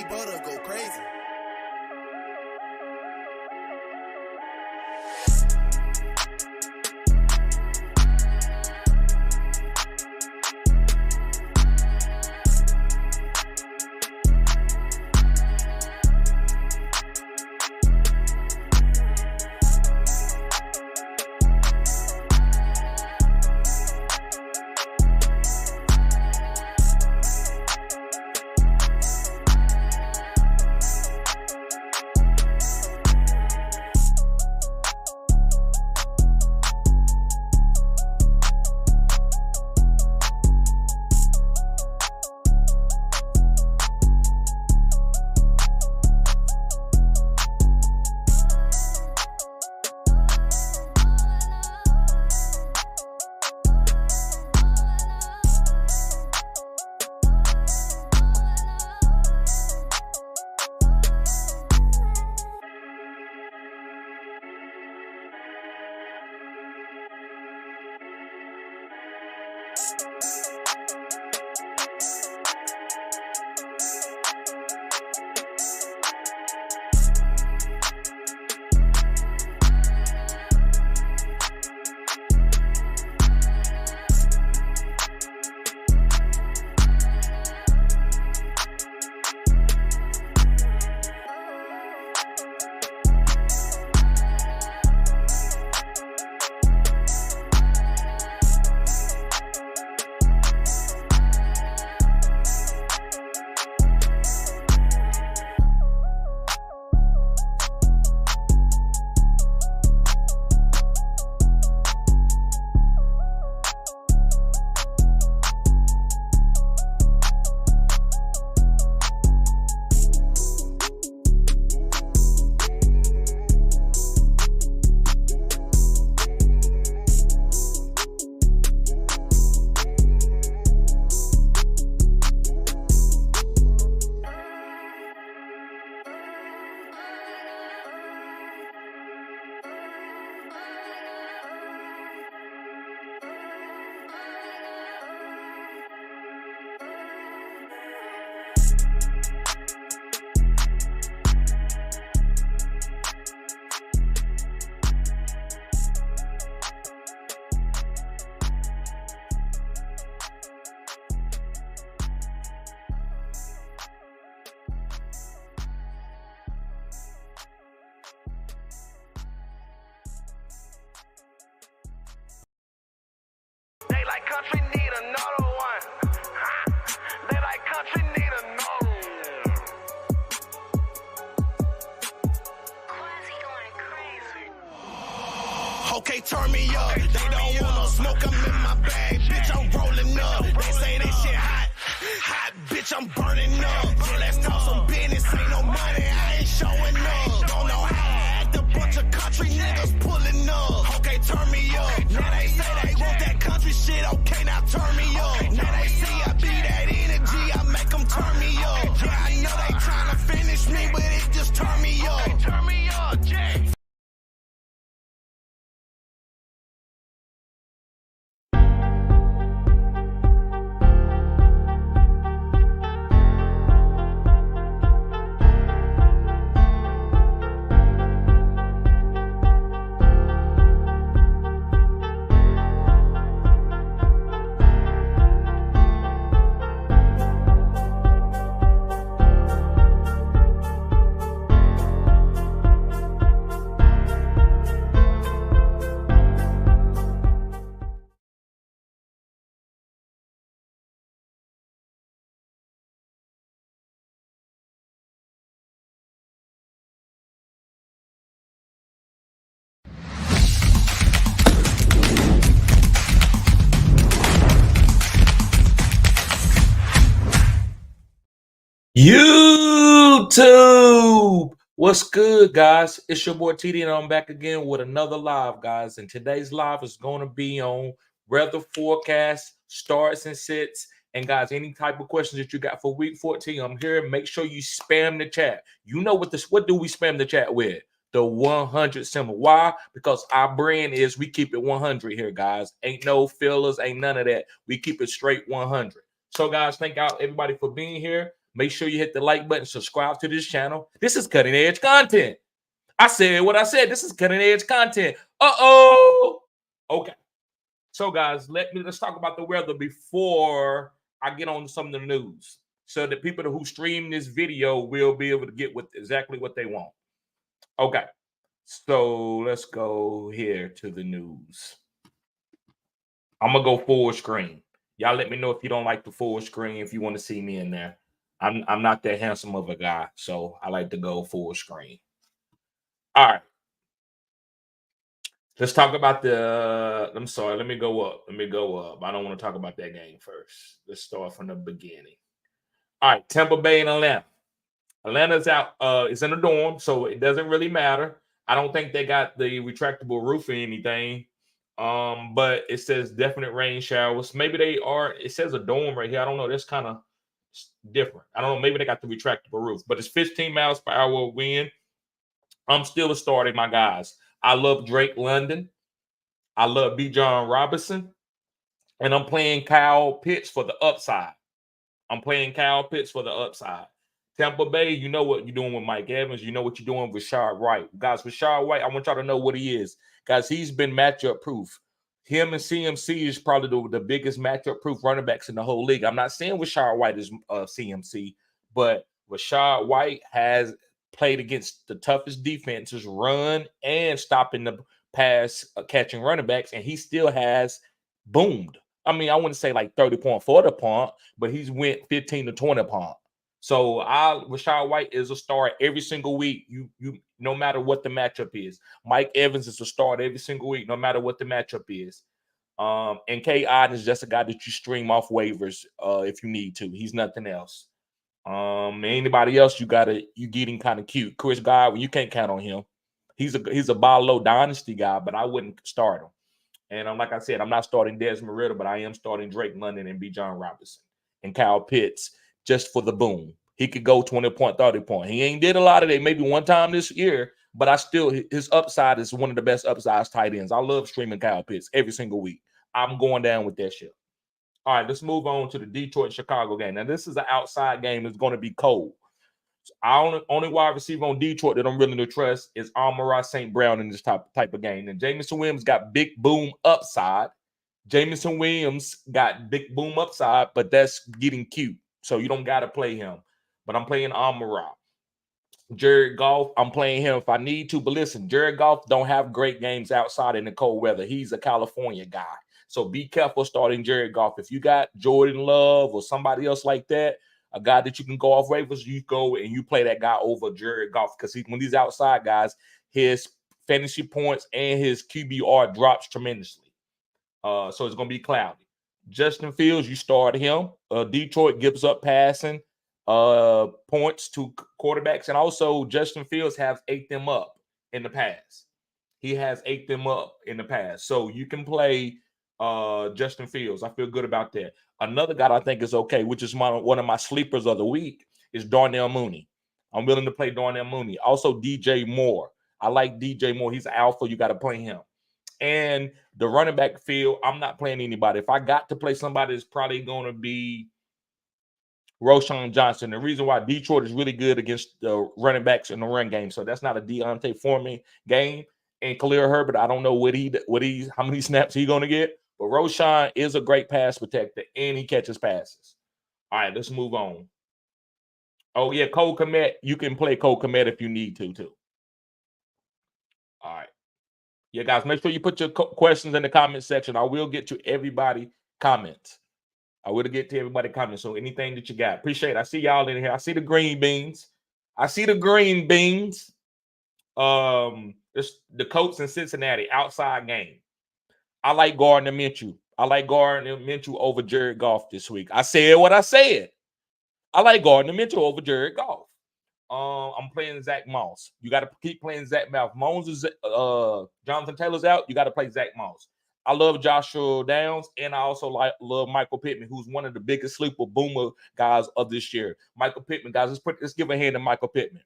Butter go crazy. They like country need another one. They like country need another one. Quasi going crazy. Okay, turn me up. They don't want no smoke, I'm in my bag. Bitch, I'm rolling up. They say that shit hot. Hot, bitch, I'm burning up. So let's talk some business. Ain't no money, I ain't showing up. Don't know how to act. A bunch of country niggas pulling up. Okay, turn me up. Now they say they want that country shit. Okay, now turn me up. Now they see I be that energy. I make them turn me up. Yeah, I know they trying to finish me, but it just turn me up. Turn me up, Jay. YouTube, what's good, guys? It's your boy TD, and I'm back again with another live, guys. And today's live is going to be on weather forecast, starts and sits. And guys, any type of questions that you got for week 14, I'm here. Make sure you spam the chat. You know what do we spam the chat with? The 100 symbol. Why? Because our brand is we keep it 100 here, guys. Ain't no fillers, ain't none of that. We keep it straight 100. So, guys, thank y'all everybody for being here. Make sure you hit the like button, subscribe to this channel. This is cutting edge content. I said what I said. This is cutting edge content. Uh-oh. Okay. So, guys, let's talk about the weather before I get on to some of the news, so that people who stream this video will be able to get exactly what they want. Okay. So let's go here to the news. I'm gonna go full screen. Y'all let me know if you don't like the full screen, if you want to see me in there. I'm not that handsome of a guy, so I like to go full screen. All right. Let's talk about I'm sorry, let me go up. Let me go up. I don't want to talk about that game first. Let's start from the beginning. All right, Tampa Bay and Atlanta. Atlanta's out, it's in a dorm, so it doesn't really matter. I don't think they got the retractable roof or anything. But it says definite rain showers. Maybe they are, it says a dorm right here. I don't know. That's kind of different. I don't know. Maybe they got the retractable roof, but it's 15 miles per hour wind. I'm still starting my guys. I love Drake London. I love Bijan Robinson. And I'm playing Kyle Pitts for the upside. Tampa Bay, you know what you're doing with Mike Evans. You know what you're doing with Rashad White. Guys, Rashad White, I want y'all to know what he is. Guys, he's been matchup proof. Him and CMC is probably the biggest matchup proof running backs in the whole league. I'm not saying Rashad White is CMC, but Rashad White has played against the toughest defenses, run and stopping the pass catching running backs, and he still has boomed. I mean, I wouldn't say like 30 point, 40 point, but he's went 15 to 20 point. So Rashad White is a star every single week. You no matter what the matchup is. Mike Evans is a start every single week, no matter what the matchup is. And K. Oden is just a guy that you stream off waivers if you need to. He's nothing else. Anybody else you getting kind of cute. Chris Godwin, you can't count on him. He's a buy low dynasty guy, but I wouldn't start him. And like I said, I'm not starting Desmond Ritter, but I am starting Drake London and Bijan Robinson and Kyle Pitts just for the boom. He could go 20 point, 30 point. He ain't did a lot of that, maybe one time this year, but his upside is one of the best upsides tight ends. I love streaming Kyle Pitts every single week. I'm going down with that shit. All right, let's move on to the Detroit-Chicago game. Now, this is an outside game. It's going to be cold. So only wide receiver on Detroit that I'm willing to trust is Amon-Ra St. Brown in this type of game. And Jameson Williams got big boom upside. Jameson Williams got big boom upside, but that's getting cute. So you don't got to play him. But I'm playing Amon-Ra. Jared Goff, I'm playing him if I need to. But listen, Jared Goff don't have great games outside in the cold weather. He's a California guy. So be careful starting Jared Goff. If you got Jordan Love or somebody else like that, a guy that you can go off waivers, you go and you play that guy over Jared Goff, because when these outside guys, his fantasy points and his QBR drops tremendously. So it's going to be cloudy. Justin Fields, you start him. Detroit gives up passing points to quarterbacks, and also Justin Fields has ate them up in the past. He has ate them up in the past. So you can play Justin Fields. I feel good about that. Another guy I think is okay, which is one of my sleepers of the week, is Darnell Mooney. I'm willing to play Darnell Mooney. Also, DJ Moore. I like DJ Moore. He's an alpha. You got to play him. And the running back field, I'm not playing anybody. If I got to play somebody, it's probably going to be Roschon Johnson. The reason why Detroit is really good against the running backs in the run game. So that's not a Deontay Foreman game. And Khalil Herbert, I don't know how many snaps he's going to get. But Roschon is a great pass protector, and he catches passes. All right, let's move on. Oh, yeah, Cole Kmet. You can play Cole Kmet if you need to, too. All right. Yeah, guys, make sure you put your questions in the comment section. I will get to everybody comments. So anything that you got. Appreciate it. I see y'all in here. I see the green beans. It's the Colts in Cincinnati, outside game. I like Gardner Minshew. Over Jared Goff this week. I said what I said. I like Gardner Minshew over Jared Goff. I'm playing Zach Moss. You got to keep playing Zach Moss. Jonathan Taylor's out. You got to play Zach Moss. I love Joshua Downs, and I also love Michael Pittman, who's one of the biggest sleeper boomer guys of this year. Michael Pittman, guys, let's give a hand to Michael Pittman.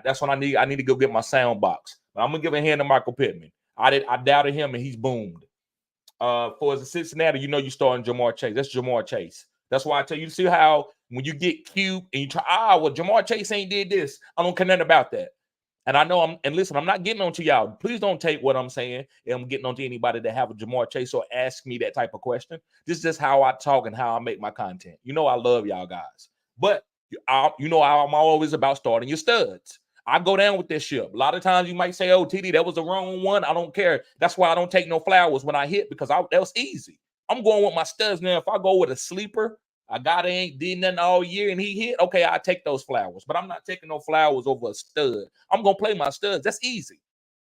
That's what I need. I need to go get my sound box. But I'm gonna give a hand to Michael Pittman. I doubted him, and he's boomed. For the Cincinnati, you're starting Jamar Chase. That's Jamar Chase. That's why I tell you, see how when you get cute and you try, well, Jamar Chase ain't did this. I don't care nothing about that. And I know listen, I'm not getting on to y'all. Please don't take what I'm saying. And I'm getting on to anybody that have a Jamar Chase or ask me that type of question. This is just how I talk and how I make my content. You know, I love y'all guys. But you know, I'm always about starting your studs. I go down with this ship. A lot of times you might say, oh, TD, that was the wrong one. I don't care. That's why I don't take no flowers when I hit, because that was easy. I'm going with my studs now. If I go with a sleeper, a guy that ain't did nothing all year and he hit, okay, I take those flowers. But I'm not taking no flowers over a stud. I'm going to play my studs. That's easy.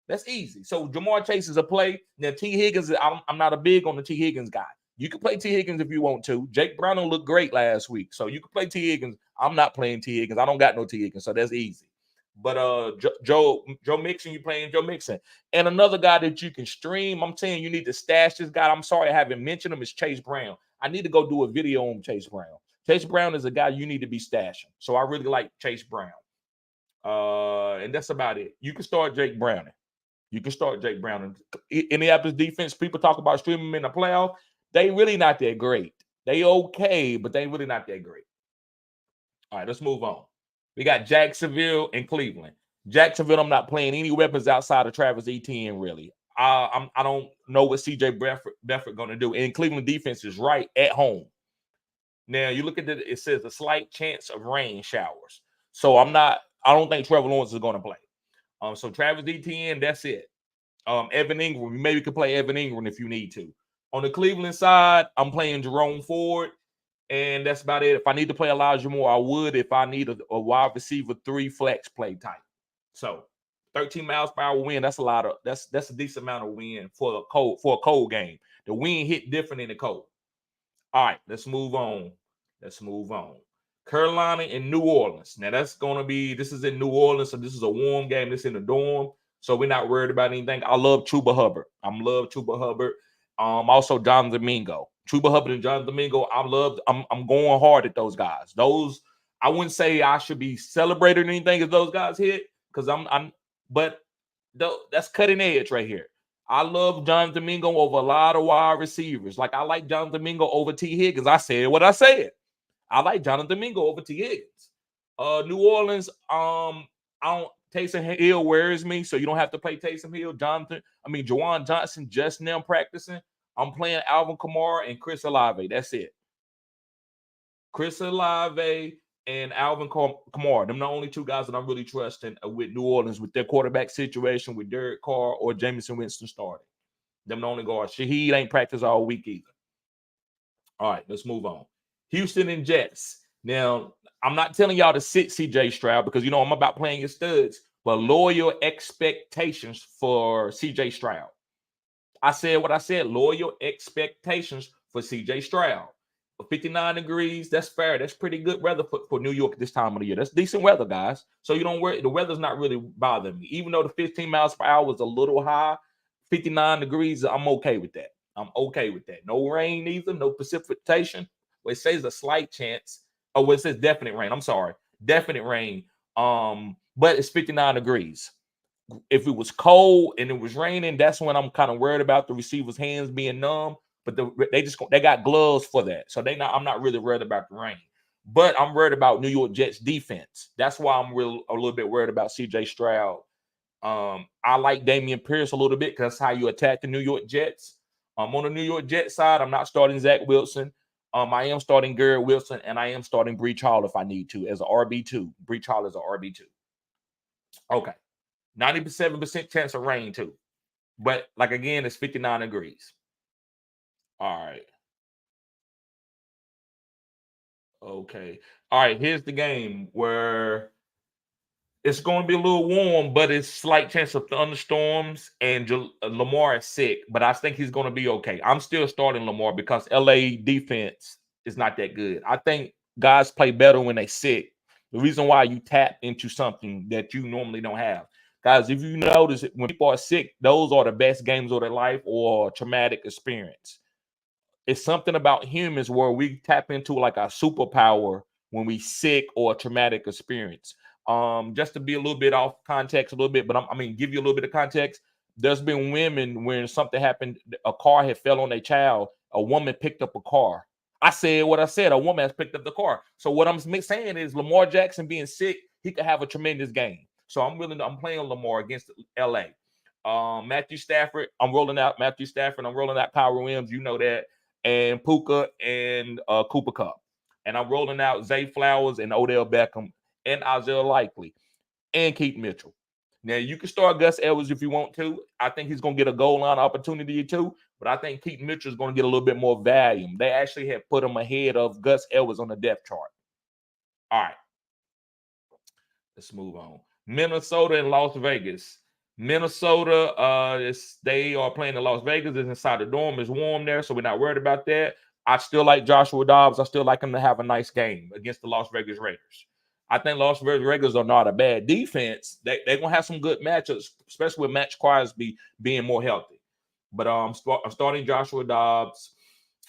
That's easy. So Jamar Chase is a play. Now, T. Higgins, I'm not a big on the T. Higgins guy. You can play T. Higgins if you want to. Jake Brown looked great last week. So you can play T. Higgins. I'm not playing T. Higgins. I don't got no T. Higgins. So that's easy. But Joe Mixon, you playing Joe Mixon. And another guy that you can stream, I'm saying you need to stash this guy. I'm sorry I haven't mentioned him, is Chase Brown. I need to go do a video on Chase Brown. Chase Brown is a guy you need to be stashing. So I really like Chase Brown. And that's about it. You can start Jake Browning. You can start Jake Browning. Indianapolis defense, people talk about streaming them in the playoff. They really not that great. They okay, but they really not that great. All right, let's move on. We got Jacksonville and Cleveland. Jacksonville, I'm not playing any weapons outside of Travis Etienne, really. I don't know what CJ Beathard going to do. And Cleveland defense is right at home. Now, you look at it, it says a slight chance of rain showers. So I don't think Trevor Lawrence is going to play. So Travis Etienne, that's it. Evan Ingram, you maybe could play Evan Ingram if you need to. On the Cleveland side, I'm playing Jerome Ford. And that's about it. If I need to play Elijah Moore, I would. If I need a wide receiver 3 flex play type. So 13 miles per hour wind, that's a decent amount of wind for a cold game. The wind hit different in the cold. All right, let's move on. Carolina and New Orleans. Now this is in New Orleans, so this is a warm game. This is in the dorm. So we're not worried about anything. I love Chuba Hubbard. Also John Domingo. Chuba Hubbard and John Domingo, I'm going hard at those guys. Those, I wouldn't say I should be celebrating anything if those guys hit, because but that's cutting edge right here. I love John Domingo over a lot of wide receivers. Like I like John Domingo over T. Higgins. I said what I said. I like John Domingo over T. Higgins. New Orleans, Taysom Hill wears me, so you don't have to play Taysom Hill. Jawan Johnson just now practicing. I'm playing Alvin Kamara and Chris Olave. That's it. Chris Olave and Alvin Kamara. Them the only 2 guys that I'm really trusting with New Orleans with their quarterback situation with Derek Carr or Jameson Winston starting. Them the only guards. Shaheed ain't practiced all week either. All right, let's move on. Houston and Jets. Now, I'm not telling y'all to sit CJ Stroud because, you know, I'm about playing your studs, but lower your expectations for CJ Stroud. I said what I said. Lower your expectations for CJ Stroud. 59 degrees, that's fair. That's pretty good weather for New York this time of the year. That's decent weather, guys. So you don't worry. The weather's not really bothering me. Even though the 15 miles per hour is a little high, 59 degrees, I'm okay with that. No rain either, no precipitation. Well, it says a slight chance. Oh, it says definite rain. I'm sorry. Definite rain. But it's 59 degrees. If it was cold and it was raining, that's when I'm kind of worried about the receiver's hands being numb. But they got gloves for that, so I'm not really worried about the rain. But I'm worried about New York Jets defense. That's why I'm a little bit worried about CJ Stroud. I like Dameon Pierce a little bit because that's how you attack the New York Jets. On the New York Jets side, I'm not starting Zach Wilson. I am starting Garrett Wilson, and I am starting Breach Hall if I need to as an RB2. Breach Hall is an RB2. Okay. 97% chance of rain too. But like again, it's 59 degrees. All right. Okay. All right. Here's the game where it's going to be a little warm, but it's slight chance of thunderstorms, and Lamar is sick, but I think he's going to be okay. I'm still starting Lamar because LA defense is not that good. I think guys play better when they're sick. The reason why you tap into something that you normally don't have. Guys, if you notice, when people are sick, those are the best games of their life or traumatic experience. It's something about humans where we tap into like a superpower when we sick or a traumatic experience. Just to be a little bit off context a little bit, but give you a little bit of context. There's been women when something happened, a car had fell on their child, a woman picked up a car. I said what I said. A woman has picked up the car. So what I'm saying is Lamar Jackson being sick, he could have a tremendous game. So I'm playing Lamar against LA. Matthew Stafford, I'm rolling out Matthew Stafford. I'm rolling out Kyrie Williams. You know that. And Puka and Cooper Kupp. And I'm rolling out Zay Flowers and Odell Beckham and Isaiah Likely and Keith Mitchell. Now, you can start Gus Edwards if you want to. I think he's going to get a goal line opportunity too, but I think Keith Mitchell is going to get a little bit more volume. They actually have put him ahead of Gus Edwards on the depth chart. All right. Let's move on. Minnesota and Las Vegas. Minnesota, they are playing in Las Vegas. It's inside the dome. It's warm there, so we're not worried about that. I still like Joshua Dobbs. I still like him to have a nice game against the Las Vegas Raiders. I think Las Vegas Raiders are not a bad defense. They're going to have some good matchups, especially with Matt Crosby being more healthy. But I'm starting Joshua Dobbs.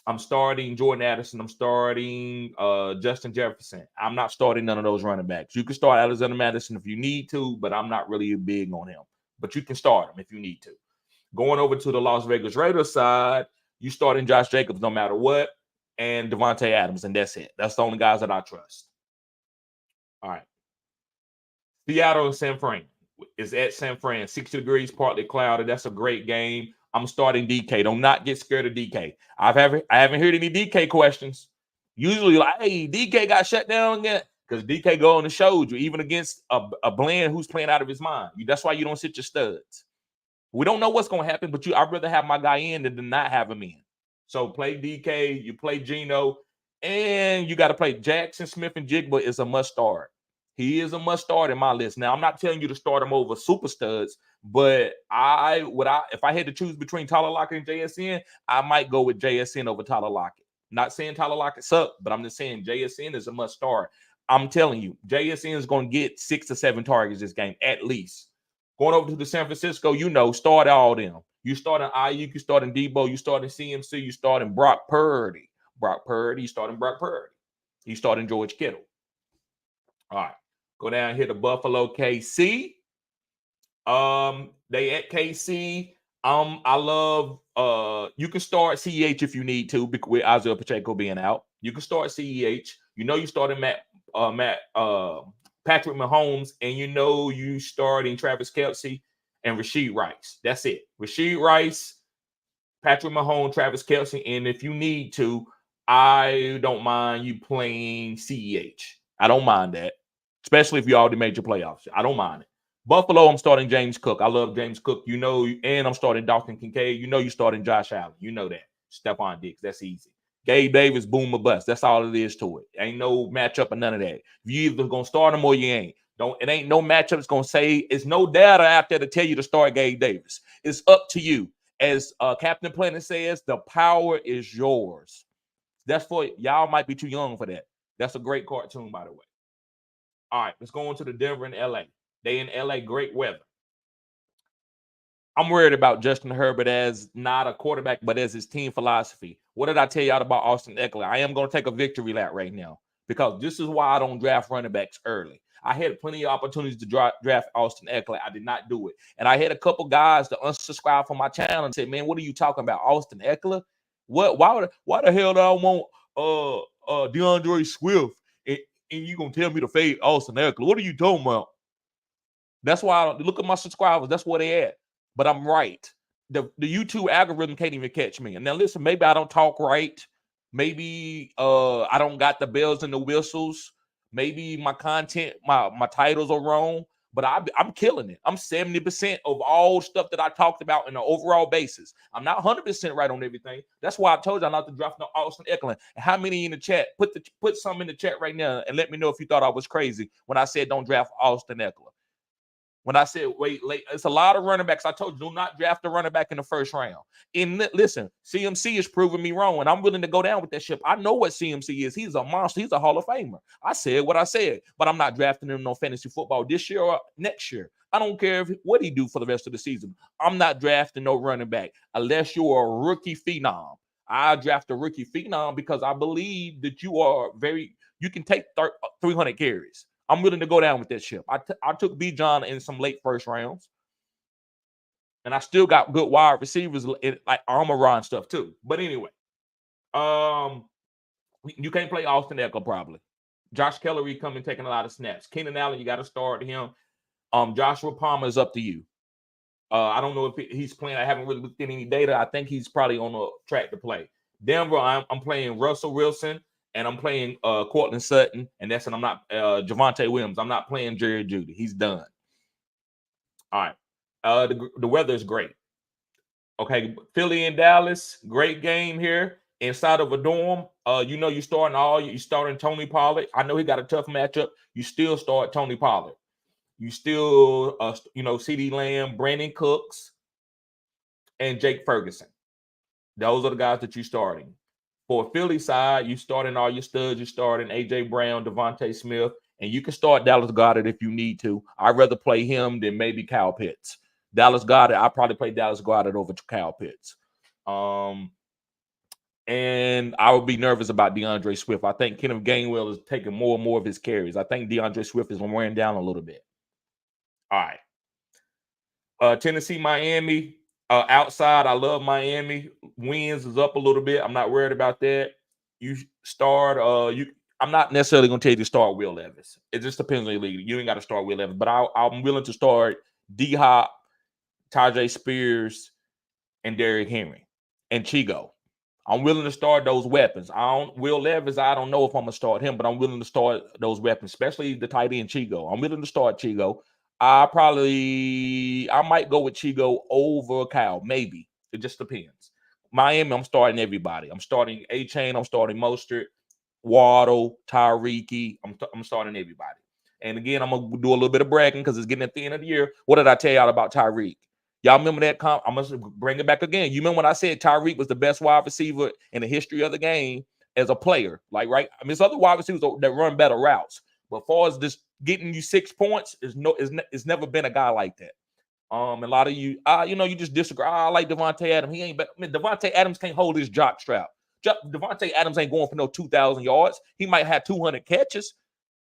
I'm starting Jordan Addison. I'm starting Justin Jefferson. I'm not starting none of those running backs. You can start Alexander Madison if you need to, but I'm not really big on him. But you can start him if you need to. Going over to the Las Vegas Raiders side, you starting Josh Jacobs no matter what, and Devontae Adams, and that's it. That's the only guys that I trust. All right. Seattle and San Fran is at San Fran. 60 degrees, partly cloudy. That's a great game. I'm starting DK. Do not get scared of DK. I haven't heard any DK questions. Usually, like, hey, DK got shut down again because DK go on and showed you, even against a Bland who's playing out of his mind. That's why you don't sit your studs. We don't know what's going to happen, but I'd rather have my guy in than not have him in. So play DK, you play Geno, and you got to play Jackson Smith and Jigba is a must start. He is a must start in my list. Now, I'm not telling you to start him over super studs, but if I had to choose between Tyler Lockett and JSN, I might go with JSN over Tyler Lockett. Not saying Tyler Lockett sucked, but I'm just saying JSN is a must start. I'm telling you, JSN is going to get 6 to 7 targets this game, at least. Going over to the San Francisco, start all them. You starting Ayuk, you starting Debo, you starting CMC, you starting Brock Purdy. You starting Brock Purdy. You starting George Kittle. All right. Go down here to Buffalo, KC. They at KC. I love you can start CEH if you need to, with Isaiah Pacheco being out. You can start CEH. You starting Patrick Mahomes, and you starting Travis Kelce and Rashid Rice. That's it. Rashid Rice, Patrick Mahomes, Travis Kelce, and if you need to, I don't mind you playing CEH. I don't mind that, especially if you already made your playoffs. I don't mind it. Buffalo, I'm starting James Cook. I love James Cook, and I'm starting Dalton Kincaid. You're starting Josh Allen. You know that. Stephon Diggs. That's easy. Gabe Davis, boom or bust. That's all it is to it. Ain't no matchup or none of that. You either gonna start him or you ain't. It ain't no matchup that's gonna say it's no data out there to tell you to start Gabe Davis. It's up to you. As Captain Planet says, the power is yours. That's for y'all. Might be too young for that. That's a great cartoon, by the way. All right, let's go on to the Denver and LA. They in LA, great weather. I'm worried about Justin Herbert as not a quarterback, but as his team philosophy. What did I tell y'all about Austin Eckler? I am going to take a victory lap right now because this is why I don't draft running backs early. I had plenty of opportunities to draft Austin Eckler. I did not do it. And I had a couple guys to unsubscribe from my channel and say, man, what are you talking about? Austin Eckler? What? Why the hell do I want DeAndre Swift and you going to tell me to fade Austin Eckler? What are you talking about? That's why I look at my subscribers. That's where they at. But I'm right. The YouTube algorithm can't even catch me. And now listen, maybe I don't talk right. Maybe I don't got the bells and the whistles. Maybe my content, my titles are wrong. But I'm killing it. I'm 70% of all stuff that I talked about in an overall basis. I'm not 100% right on everything. That's why I told y'all not to draft no Austin Eckler. And how many in the chat? Put some in the chat right now and let me know if you thought I was crazy when I said don't draft Austin Eckler. When I said wait, late, it's a lot of running backs. I told you, do not draft a running back in the first round. And listen, CMC is proving me wrong, and I'm willing to go down with that ship. I know what CMC is. He's a monster. He's a Hall of Famer. I said what I said, but I'm not drafting him no fantasy football this year or next year. I don't care what he do for the rest of the season. I'm not drafting no running back unless you're a rookie phenom. I draft a rookie phenom because I believe that you can take 300 carries. I'm willing to go down with that ship. I took B. John in some late first rounds. And I still got good wide receivers like Amon-Ra and stuff too. But anyway, You can't play Austin Eckler probably. Josh Kellery coming taking a lot of snaps. Keenan Allen, you got to start him. Joshua Palmer is up to you. I don't know if he's playing. I haven't really looked at any data. I think he's probably on a track to play. Denver, I'm playing Russell Wilson and I'm playing Cortland Sutton, and that's and I'm not Javonte Williams. I'm not playing Jerry Jeudy. He's done. All right. The weather is great. Okay, Philly and Dallas, great game here inside of a dorm. You starting Tony Pollard. I know he got a tough matchup. You still start Tony Pollard. You still, CeeDee Lamb, Brandon Cooks, and Jake Ferguson. Those are the guys that you're starting. For Philly side, you starting all your studs. You're starting A.J. Brown, Devontae Smith, and you can start Dallas Goedert if you need to. I'd rather play him than maybe Kyle Pitts. Dallas Goedert, I probably play Dallas Goedert over Kyle Pitts. And I would be nervous about DeAndre Swift. I think Kenneth Gainwell is taking more and more of his carries. I think DeAndre Swift is wearing down a little bit. All right. Tennessee, Miami. Outside, I love Miami. Wins is up a little bit. I'm not worried about that. You start. I'm not necessarily going to tell you to start Will Levis. It just depends on your league. You ain't got to start Will Levis, but I'm willing to start D-Hop, Tajay Spears, and Derrick Henry, and Chigo. I'm willing to start those weapons. Will Levis, I don't know if I'm going to start him, but I'm willing to start those weapons, especially the tight end Chigo. I'm willing to start Chigo. I might go with Chigo over Kyle. Maybe. It just depends. Miami, I'm starting everybody. I'm starting A-Chain. I'm starting Mostert, Waddle, Tyreek. I'm starting everybody. And again, I'm going to do a little bit of bragging because it's getting at the end of the year. What did I tell y'all about Tyreek? Y'all remember that comp? I'm going to bring it back again. You remember when I said Tyreek was the best wide receiver in the history of the game as a player? Like, right? I mean, there's other wide receivers that run better routes. But as far as just getting you 6 points, it's never been a guy like that. A lot of you, you just disagree. I like Devontae Adams. He ain't better. I mean, Devontae Adams can't hold his jock strap. Devontae Adams ain't going for no 2,000 yards. He might have 200 catches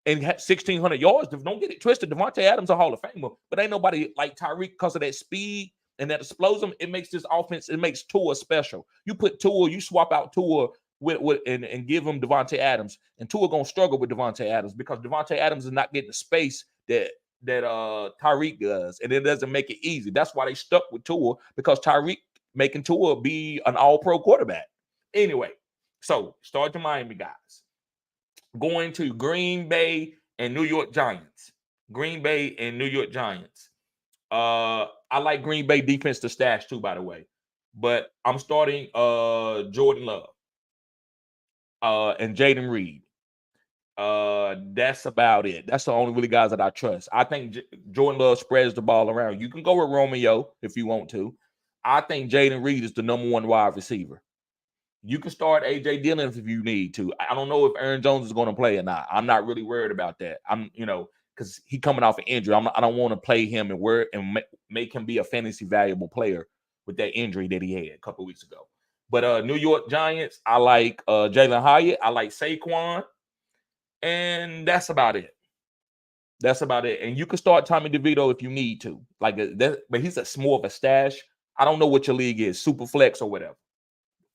and 1,600 yards. Don't get it twisted. Devontae Adams a Hall of Famer, but ain't nobody like Tyreek because of that speed and that explosion. It makes this offense. It makes Tua special. You put Tua, you swap out Tua and give him Devontae Adams, and Tua gonna struggle with Devontae Adams because Devontae Adams is not getting the space that Tyreek does, and it doesn't make it easy. That's why they stuck with Tua, because Tyreek making Tua be an all-pro quarterback. Anyway, so start the Miami guys. Going to Green Bay and New York Giants. Green Bay and New York Giants. I like Green Bay defense to stash too, by the way. But I'm starting Jordan Love and Jaden Reed. That's about it. That's the only really guys that I trust. I think Jordan Love spreads the ball around. You can go with Romeo if you want to. I think Jaden Reed is the number one wide receiver. You can start A.J. Dillon if you need to. I don't know if Aaron Jones is going to play or not. I'm not really worried about that. Because he coming off an injury. I don't want to play him and make him be a fantasy valuable player with that injury that he had a couple of weeks ago. But New York Giants, I like Jalen Hyatt. I like Saquon. And that's about it. That's about it. And you can start Tommy DeVito if you need to. But he's more of a stash. I don't know what your league is, super flex or whatever.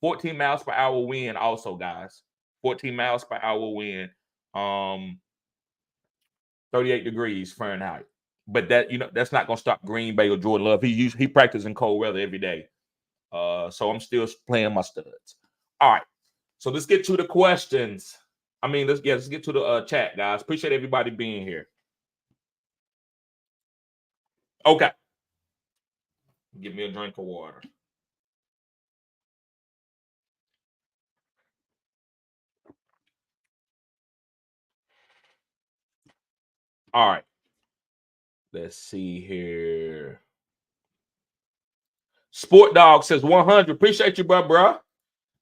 14 miles per hour wind also, guys. 14 miles per hour wind. 38 degrees Fahrenheit. But that's not going to stop Green Bay or Jordan Love. He practices in cold weather every day. So I'm still playing my studs. All right. So let's get to the questions. Let's get to the chat, guys. Appreciate everybody being here. Okay. Give me a drink of water. All right. Let's see here. Sport Dog says 100. Appreciate you, bro.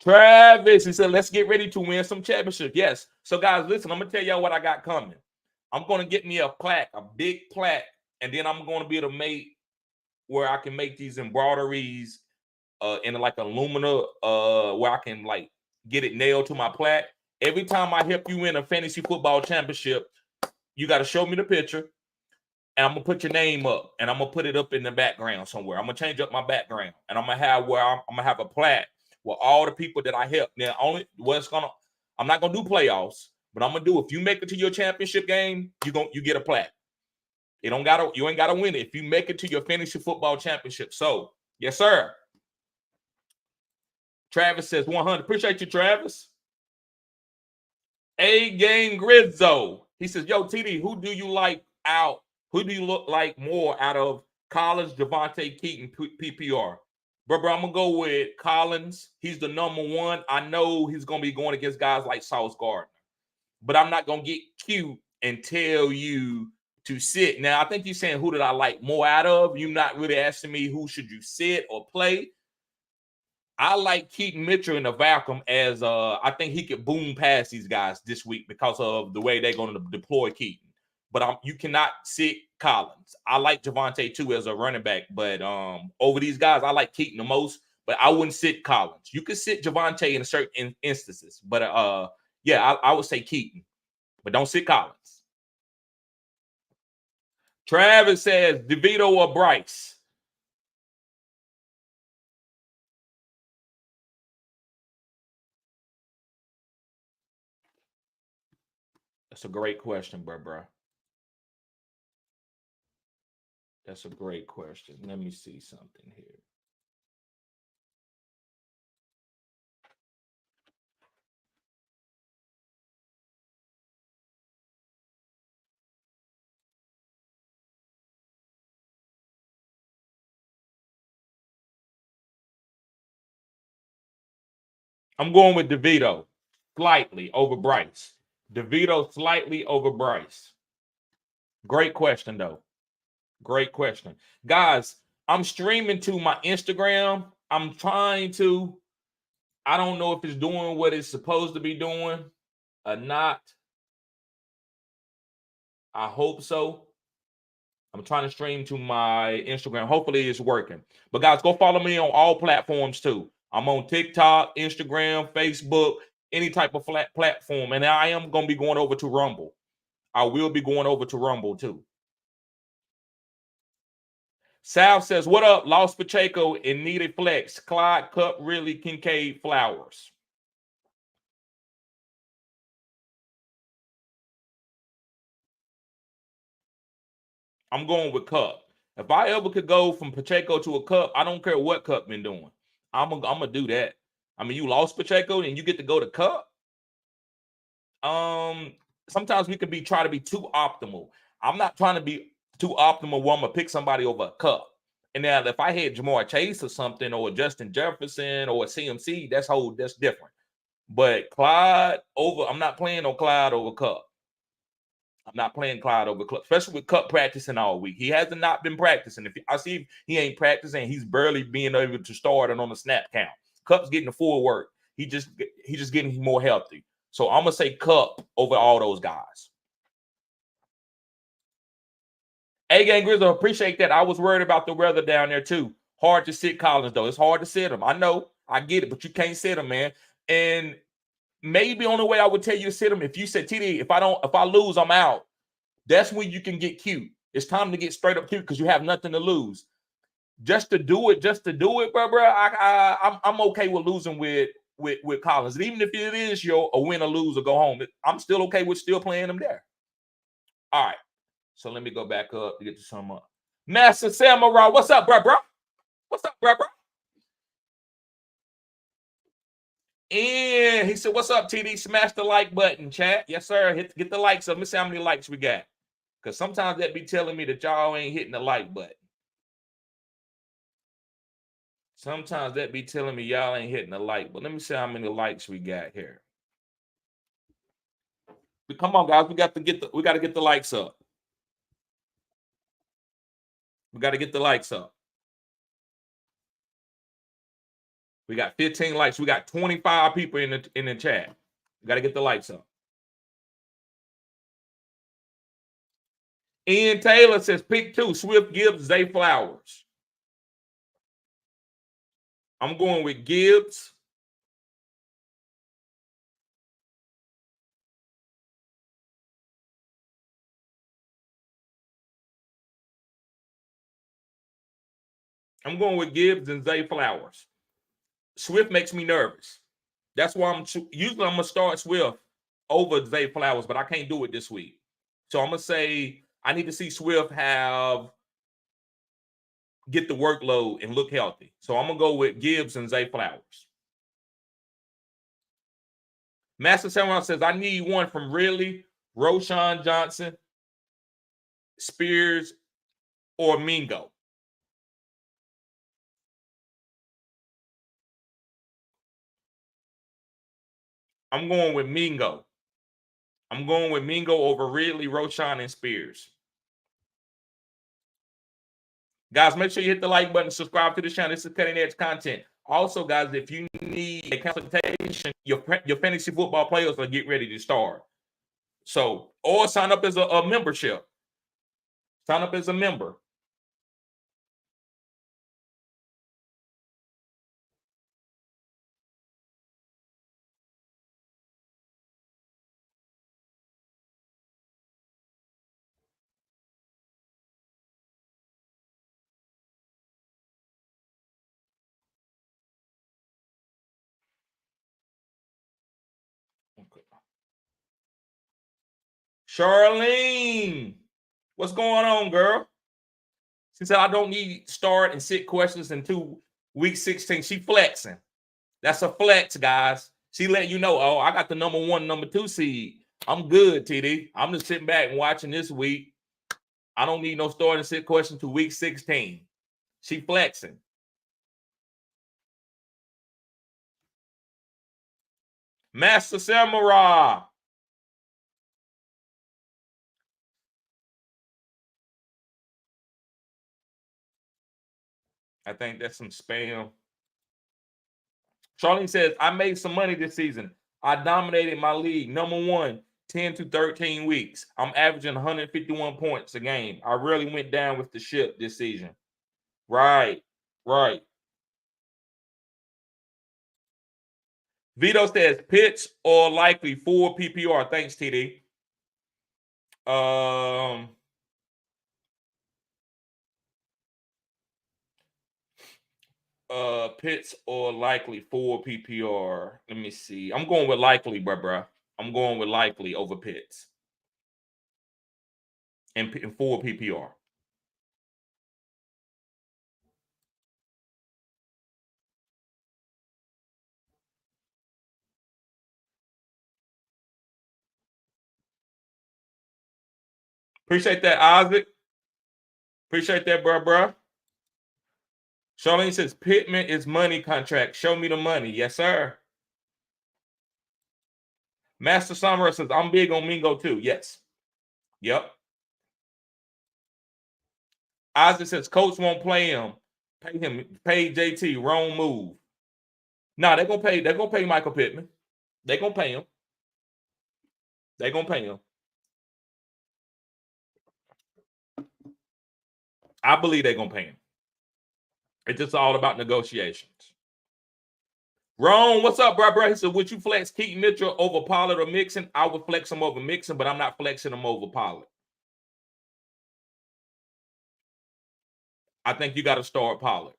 Travis, he said, let's get ready to win some championship. Yes. So, guys, listen, I'm going to tell y'all what I got coming. I'm going to get me a plaque, a big plaque, and then I'm going to be able to make where I can make these embroideries in like aluminum where I can like get it nailed to my plaque. Every time I help you win a fantasy football championship, you got to show me the picture, and I'm going to put your name up, and I'm going to put it up in the background somewhere. I'm going to change up my background, and I'm going to have a plaque with all the people that I help. Now, only what's going to I'm not gonna do playoffs, but I'm gonna do, if you make it to your championship game, you get a plaque. You ain't gotta win it if you make it to your fantasy football championship. So, yes, sir. Travis says 100. Appreciate you, Travis. A-Game Grizzo. He says, yo, TD, who do you like out? Who do you look like more out of Collins, Javonte, Keaton, PPR? Bro, I'm going to go with Collins. He's the number one. I know he's going to be going against guys like Sauce Gardner. But I'm not going to get cute and tell you to sit. Now, I think you're saying who did I like more out of? You're not really asking me who should you sit or play. I like Keaton Mitchell in the vacuum as I think he could boom past these guys this week because of the way they're going to deploy Keaton. But you cannot sit Collins. I like Javonte too as a running back, but over these guys, I like Keaton the most. But I wouldn't sit Collins. You could sit Javonte in certain instances, but yeah, I would say Keaton, but don't sit Collins. Travis says DeVito or Bryce. That's a great question, bro. That's a great question. Let me see something here. I'm going with DeVito slightly over Bryce. DeVito slightly over Bryce. Great question, though. Great question. Guys, I'm streaming to my Instagram. I'm trying to. I don't know if it's doing what it's supposed to be doing or not. I hope so. I'm trying to stream to my Instagram. Hopefully it's working. But guys, go follow me on all platforms too. I'm on TikTok, Instagram, Facebook, any type of flat platform. And I am going to be going over to Rumble. I will be going over to Rumble too. Sal says, what up? Lost Pacheco and needed flex. Clyde, Cup, really, Kincaid, Flowers. I'm going with Cup. If I ever could go from Pacheco to a Cup, I don't care what Cup been doing. I'm gonna do that. I mean, you lost Pacheco and you get to go to Cup. Sometimes we can try to be too optimal. I'm not trying to be too optimal where I'm gonna pick somebody over a Cup. And now if I had Jamar Chase or something, or Justin Jefferson or a CMC, that's different. But Clyde over, I'm not playing on Clyde over Cup. I'm not playing Clyde over Cup, especially with Cup practicing all week. He hasn't not been practicing. If I see he ain't practicing, he's barely being able to start and on the snap count. Cup's getting the full work. He just getting more healthy. So I'm gonna say Cup over all those guys. A-Gang Grizzle, appreciate that. I was worried about the weather down there too. Hard to sit Collins though. It's hard to sit him. I know, I get it, but you can't sit him, man. And maybe only way I would tell you to sit him if you said, TD, if I lose, I'm out. That's when you can get cute. It's time to get straight up cute because you have nothing to lose. Just to do it, bro. I'm okay with losing with Collins. And even if it is a win or lose or go home, I'm still okay with still playing him there. All right. So let me go back up to get to some Master Samurai. What's up, bro? What's up, bro? And he said, what's up, TD? Smash the like button, chat. Yes, sir. Get the likes up. Let me see how many likes we got. Because sometimes that be telling me that y'all ain't hitting the like button. Sometimes that be telling me y'all ain't hitting the like. But let me see how many likes we got here. But come on, guys. We got to get the likes up. We got to get the likes up. We got 15 likes. We got 25 people in the chat. We got to get the likes up. Ian Taylor says pick 2. Swift, Gibbs, Zay Flowers. I'm going with Gibbs. I'm going with Gibbs and Zay Flowers. Swift makes me nervous. That's why usually I'm gonna start Swift over Zay Flowers, but I can't do it this week. So I'm gonna say I need to see Swift get the workload and look healthy. So I'm gonna go with Gibbs and Zay Flowers. Master Samurai says I need one from Ridley, Roshan Johnson, Spears, or Mingo. I'm going with Mingo. I'm going with Mingo over Ridley, Roshan, and Spears. Guys, make sure you hit the like button, subscribe to the channel. This is cutting edge content. Also, guys, if you need a consultation, your fantasy football players are getting ready to start. So, or sign up as a membership. Sign up as a member. Okay. Charlene, what's going on, girl? She said, I don't need start and sit questions until week 16. She flexing. That's a flex, guys. She letting you know, oh, I got the number 1, number 2 seed. I'm good, TD. I'm just sitting back and watching this week. I don't need no start and sit question to week 16. She flexing. Master Samurai. I think that's some spam. Charlene says, I made some money this season. I dominated my league. Number 1, 10 to 13 weeks. I'm averaging 151 points a game. I really went down with the ship this season. Right. Vito says, pitch or likely 4 PPR. Thanks, TD. Pitts or likely 4 PPR. Let me see. I'm going with likely, bruh. I'm going with likely over Pitts and 4 PPR. Appreciate that, Isaac. Appreciate that, bruh. Charlene says Pittman is money contract. Show me the money. Yes, sir. Master Summer says I'm big on Mingo too. Yes. Yep. Isaac says coach won't play him. Pay JT. Wrong move. No, they're gonna pay Michael Pittman. They're gonna pay him. I believe they're gonna pay him. It's just all about negotiations. Ron, what's up, bro? He said, would you flex Keaton Mitchell over Pollard or Mixon? I would flex him over Mixon, but I'm not flexing him over Pollard. I think you got to start Pollard.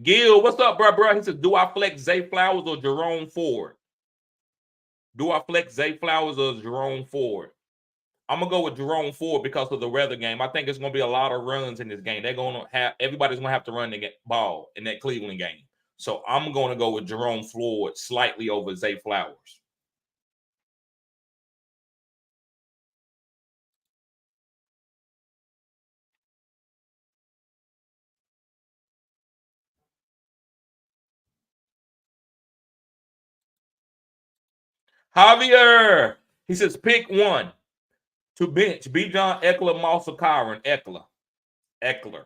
Gil, what's up, bro? He says, do I flex Zay Flowers or Jerome Ford? Do I flex Zay Flowers or Jerome Ford? I'm gonna go with Jerome Ford because of the weather game. I think it's gonna be a lot of runs in this game. Everybody's gonna have to run the ball in that Cleveland game. So I'm gonna go with Jerome Ford slightly over Zay Flowers. Javier, he says, pick one to bench. Bijan, Eckler, Moss, or Kyron. Eckler.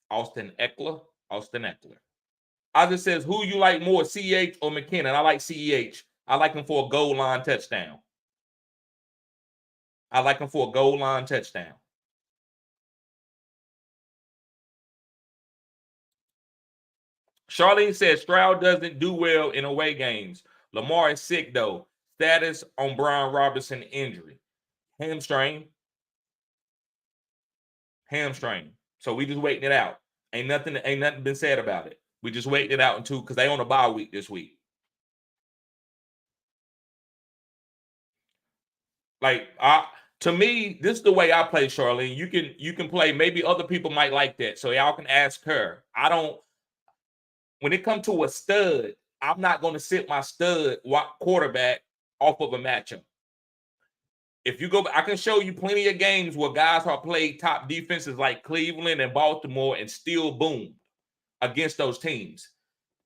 Austin Eckler. Isaac says, who you like more, CH or McKinnon? I like CEH. I like him for a goal line touchdown. Charlene says Stroud doesn't do well in away games. Lamar is sick, though. Status on Brian Robinson injury. Hamstring. Hamstring. So we just waiting it out. Ain't nothing been said about it. We just waiting it out until because they on a bye week this week. Like to me, this is the way I play, Charlene. You can play. Maybe other people might like that, so y'all can ask her. I don't. When it comes to a stud, I'm not going to sit my stud quarterback off of a matchup. If you go, I can show you plenty of games where guys have played top defenses like Cleveland and Baltimore and still boom against those teams.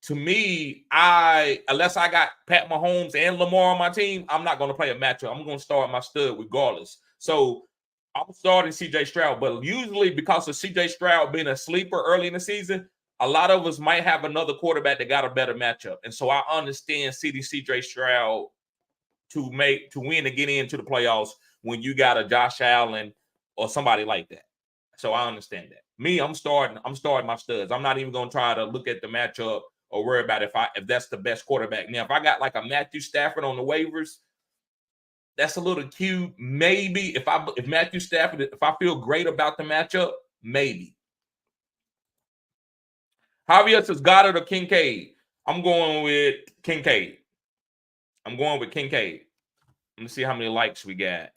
To me, unless I got Pat Mahomes and Lamar on my team, I'm not going to play a matchup. I'm going to start my stud regardless. So I'm starting CJ Stroud, but usually because of CJ Stroud being a sleeper early in the season, a lot of us might have another quarterback that got a better matchup. And so I understand CJ Stroud to win and get into the playoffs when you got a Josh Allen or somebody like that. So I understand that. Me, I'm starting my studs. I'm not even going to try to look at the matchup or worry about if that's the best quarterback. Now, if I got like a Matthew Stafford on the waivers, that's a little cute. Maybe if Matthew Stafford, if I feel great about the matchup, maybe. Javier says Goddard or Kincaid. I'm going with Kincaid. Let me see how many likes we got.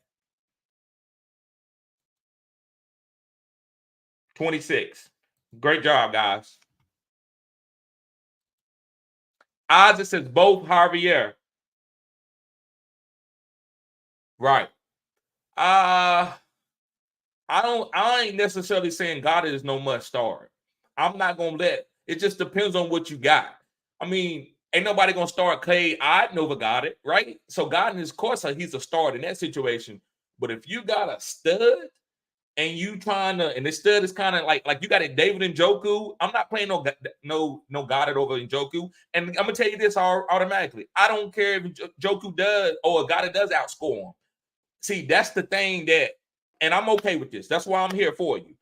26. Great job, guys. Isaac says both Javier. Right. I ain't necessarily saying Goddard is no must start. I'm not gonna let it just depends on what you got. I mean, ain't nobody gonna start Clay over Goddard, right? So Goddard is, of course, he's a start in that situation. But if you got a stud and you trying to, and the stud is kind of like you got a David Njoku, I'm not playing no Goddard over Njoku. And I'm gonna tell you this automatically. I don't care if Njoku does or Goddard does outscore him. See, that's the thing and I'm okay with this. That's why I'm here for you.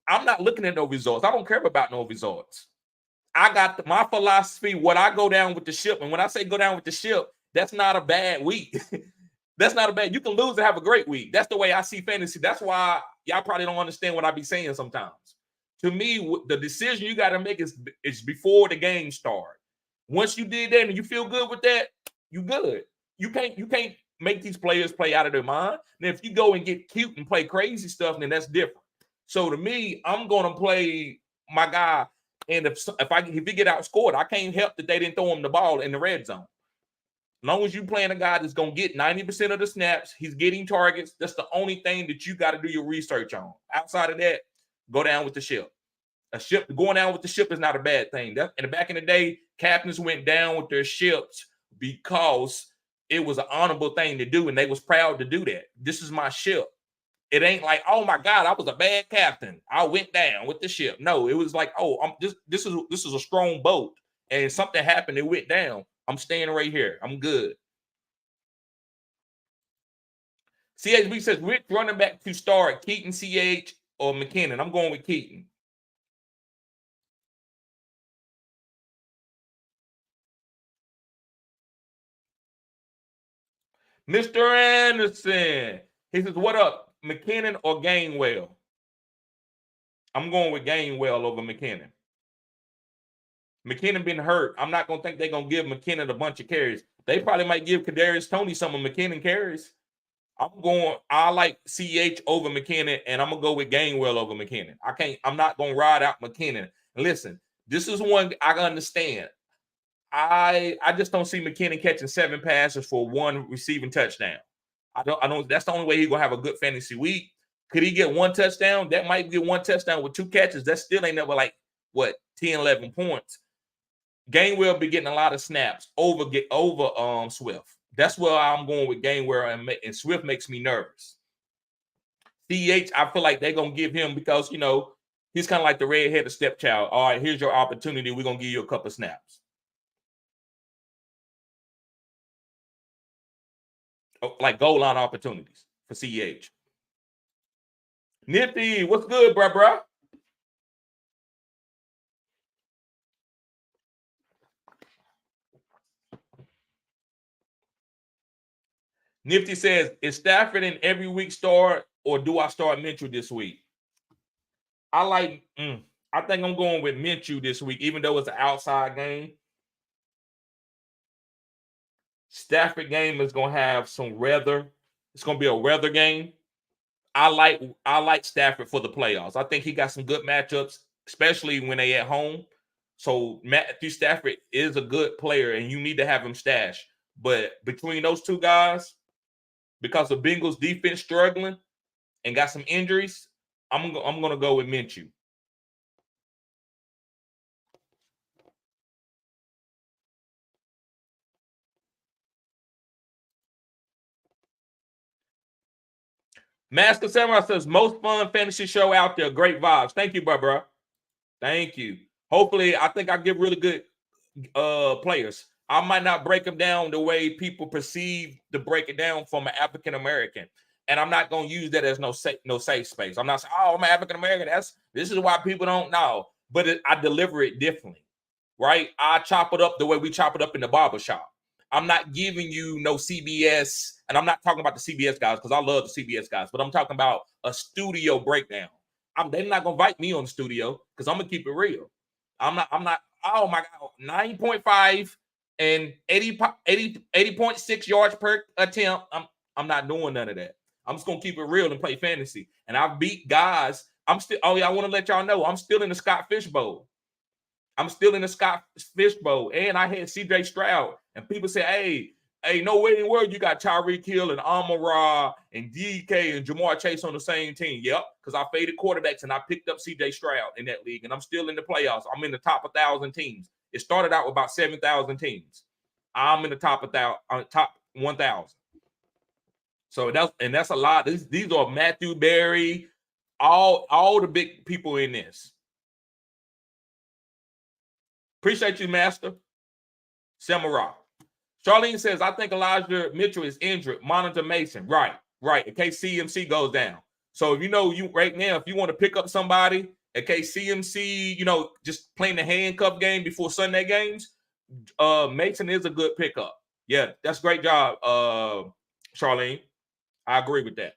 I'm not looking at no results. I don't care about no results. I got my philosophy, what I go down with the ship. And when I say go down with the ship, that's not a bad week. That's not a bad. You can lose and have a great week. That's the way I see fantasy. That's why y'all probably don't understand what I be saying sometimes. To me, the decision you got to make is before the game start. Once you did that and you feel good with that, you good. You can't make these players play out of their mind. And if you go and get cute and play crazy stuff, then that's different. So to me, I'm gonna play my guy. And if he get outscored, I can't help that they didn't throw him the ball in the red zone. As long as you playing a guy that's gonna get 90% of the snaps, he's getting targets. That's the only thing that you got to do your research on. Outside of that, go down with the ship. Going down with the ship is not a bad thing. And back in the day, captains went down with their ships because it was an honorable thing to do, and they was proud to do that. This is my ship. It ain't like, oh my God, I was a bad captain. I went down with the ship. No, it was like, oh, this is a strong boat, and something happened. It went down. I'm staying right here. I'm good. CHB says which running back to start, Keaton, CH, or McKinnon? I'm going with Keaton. Mr. Anderson. He says, what up, McKinnon or Gainwell? I'm going with Gainwell over McKinnon. McKinnon been hurt. I'm not going to think they're going to give McKinnon a bunch of carries. They probably might give Kadarius Toney some of McKinnon carries. I like CH over McKinnon, and I'm going to go with Gainwell over McKinnon. I'm not going to ride out McKinnon. Listen, this is one I understand. I just don't see McKinnon catching 7 passes for 1 receiving touchdown. I don't. That's the only way he's gonna have a good fantasy week. Could he get 1 touchdown? That might get 1 touchdown with 2 catches. That still ain't never like 10, 11 points. Gainwell be getting a lot of snaps over Swift. That's where I'm going with Gainwell, and Swift makes me nervous. CH, I feel like they're gonna give him because he's kind of like the red-headed stepchild. All right, here's your opportunity. We're gonna give you a couple snaps. Like goal line opportunities for CH. Nifty, what's good, bruh? Nifty says, is Stafford in every week start, or do I start Mitchell this week? I think I'm going with Minshew this week, even though it's an outside game. Stafford game is gonna have some weather. It's gonna be a weather game. I like Stafford for the playoffs. I think he got some good matchups, especially when they at home. So Matthew Stafford is a good player, and you need to have him stashed. But between those two guys, because the Bengals defense struggling and got some injuries, I'm gonna go with Minshew. Master Samurai says most fun fantasy show out there. Great vibes. Thank you, bro. Thank you. Hopefully, I think I get really good players. I might not break them down the way people perceive to break it down from an African American, and I'm not going to use that as no safe space. I'm not saying, oh, I'm an African American. This is why people don't know, but I deliver it differently, right? I chop it up the way we chop it up in the barber shop. I'm not giving you no CBS, and I'm not talking about the CBS guys because I love the CBS guys, but I'm talking about a studio breakdown. They're not gonna invite me on the studio because I'm gonna keep it real. I'm not. Oh my God, 9.5 and 80.6 yards per attempt. I'm not doing none of that. I'm just gonna keep it real and play fantasy. And I've beat guys. I'm still. Oh yeah, I want to let y'all know I'm still in the Scott Fish Bowl. I'm still in the Scott Fish Bowl, and I had CJ Stroud. And people say, hey, no way in the world you got Tyreek Hill and Amon-Ra and DK and Jamar Chase on the same team. Yep, because I faded quarterbacks and I picked up CJ Stroud in that league, and I'm still in the playoffs. I'm in the top 1,000 teams. It started out with about 7,000 teams. I'm in the top 1,000. So that's a lot. These are Matthew Berry, all the big people in this. Appreciate you, Master. Samurai. Charlene says, I think Elijah Mitchell is injured. Monitor Mason. Right. In case CMC goes down. So if you right now, if you want to pick up somebody, in case CMC, just playing the handcuff game before Sunday games, Mason is a good pickup. Yeah, that's a great job, Charlene. I agree with that.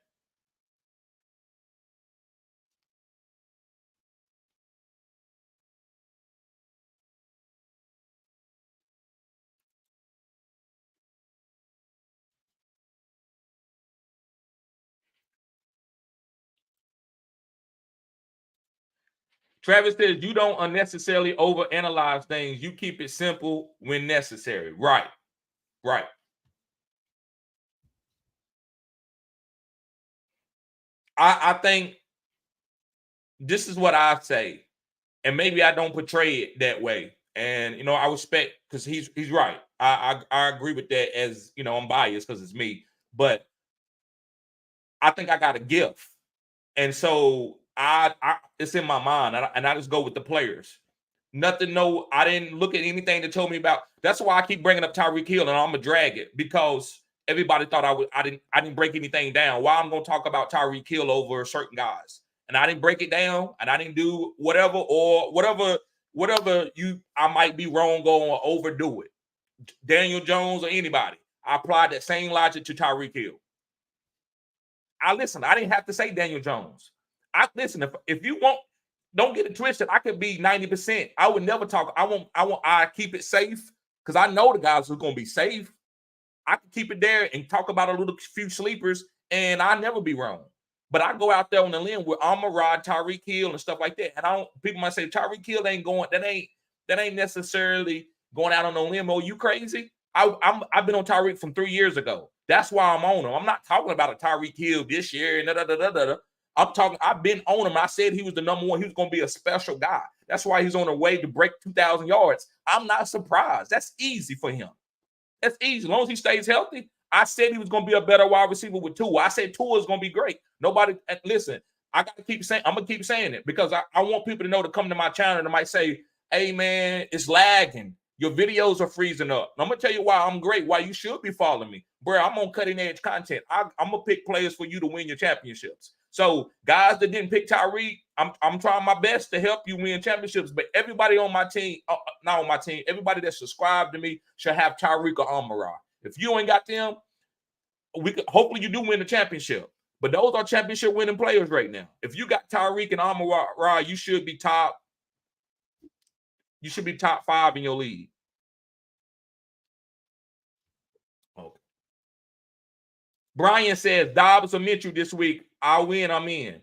Travis says you don't unnecessarily overanalyze things. You keep it simple when necessary. Right. I think this is what I say, and maybe I don't portray it that way. And I respect because he's right. I agree with that. As I'm biased because it's me, but I think I got a gift, and so I it's in my mind, and I just go with the players. Nothing. No, I didn't look at anything that told me about. That's why I keep bringing up Tyreek Hill, and I'm gonna drag it because everybody thought I would. I didn't break anything down. Why I'm gonna talk about Tyreek Hill over certain guys, and I didn't break it down, and I didn't do whatever I might be wrong on or overdo it. Daniel Jones or anybody, I applied that same logic to Tyreek Hill. I didn't have to say Daniel Jones. If you want, don't get it twisted. I could be 90%. I would never talk. I keep it safe because I know the guys who are going to be safe. I can keep it there and talk about a little few sleepers, and I never be wrong. But I go out there on the limb with Amon-Ra, Tyreek Hill, and stuff like that. And people might say Tyreek Hill ain't going. That ain't necessarily going out on the limb. Oh, you crazy? I've been on Tyreek from 3 years ago. That's why I'm on him. I'm not talking about a Tyreek Hill this year. I'm talking. I've been on him. I said he was the number one. He was going to be a special guy. That's why he's on the way to break 2,000 yards. I'm not surprised. That's easy for him. That's easy. As long as he stays healthy. I said he was going to be a better wide receiver with Tua. I said Tua is going to be great. Nobody, listen, I got to keep saying, I'm going to keep saying it because I want people to know to come to my channel and might say, hey, man, it's lagging. Your videos are freezing up. I'm going to tell you why I'm great, why you should be following me. Bro, I'm on cutting edge content. I'm going to pick players for you to win your championships. So guys that didn't pick Tyreek, I'm trying my best to help you win championships. But everybody on my team, not on my team, everybody that subscribed to me should have Tyreek or Amon-Ra. If you ain't got them, hopefully you do win the championship. But those are championship winning players right now. If you got Tyreek and Amon-Ra, you should be top. You should be top 5 in your league. Okay. Brian says Dobbs or Mitchell this week. I'll win. I'm in.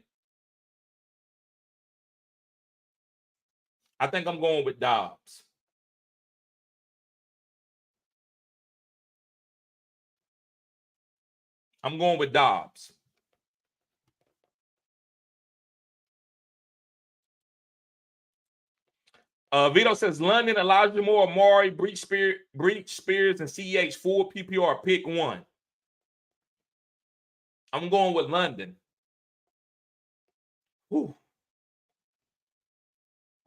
I think I'm going with Dobbs. I'm going with Dobbs. Vito says London, Elijah Moore, Amari, Breach Spears, and CEH 4 PPR. Pick one. I'm going with London. Whew.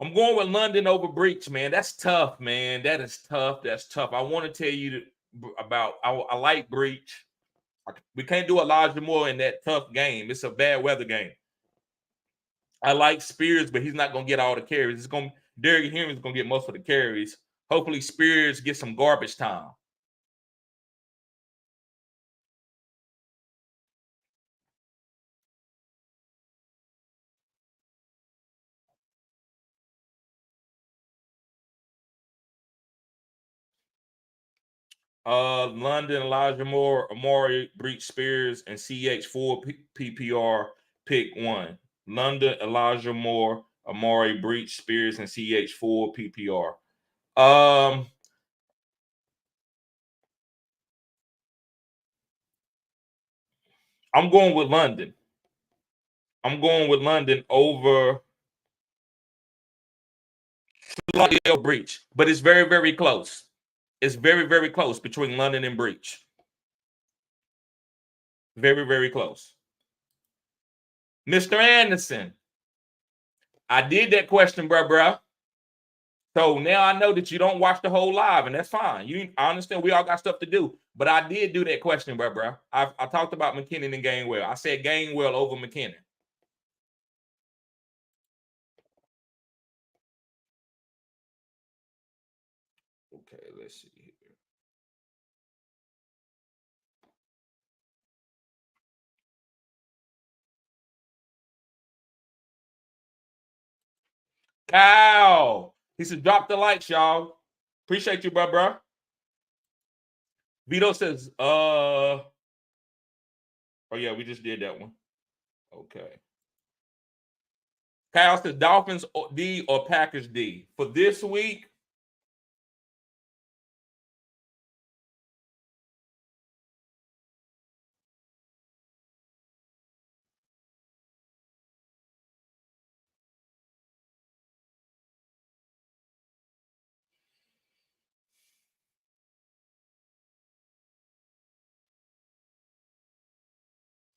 I'm going with London over Breach, man. That's tough, man. That is tough. That's tough. I want to tell you about. I like Breach. We can't do Elijah Moore in that tough game. It's a bad weather game. I like Spears, but he's not going to get all the carries. Derrick Henry's going to get most of the carries. Hopefully, Spears gets some garbage time. London, Elijah Moore, Amari, Breach Spears, and CH 4 PPR. Pick one. London, Elijah Moore, Amari, Breach Spears, and CH 4 PPR. I'm going with London. I'm going with London over Breach, but it's very, very close. It's very, very close between London and Breach. Very, very close. Mr. Anderson, I did that question, bro. So now I know that you don't watch the whole live, and that's fine. I understand we all got stuff to do, but I did do that question, bro. I talked about McKinnon and Gainwell. I said Gainwell over McKinnon. Okay, let's see here. Kyle, he said, drop the likes, y'all. Appreciate you, bro. Vito says, oh yeah, we just did that one. Okay. Kyle says Dolphins D or Packers D. For this week,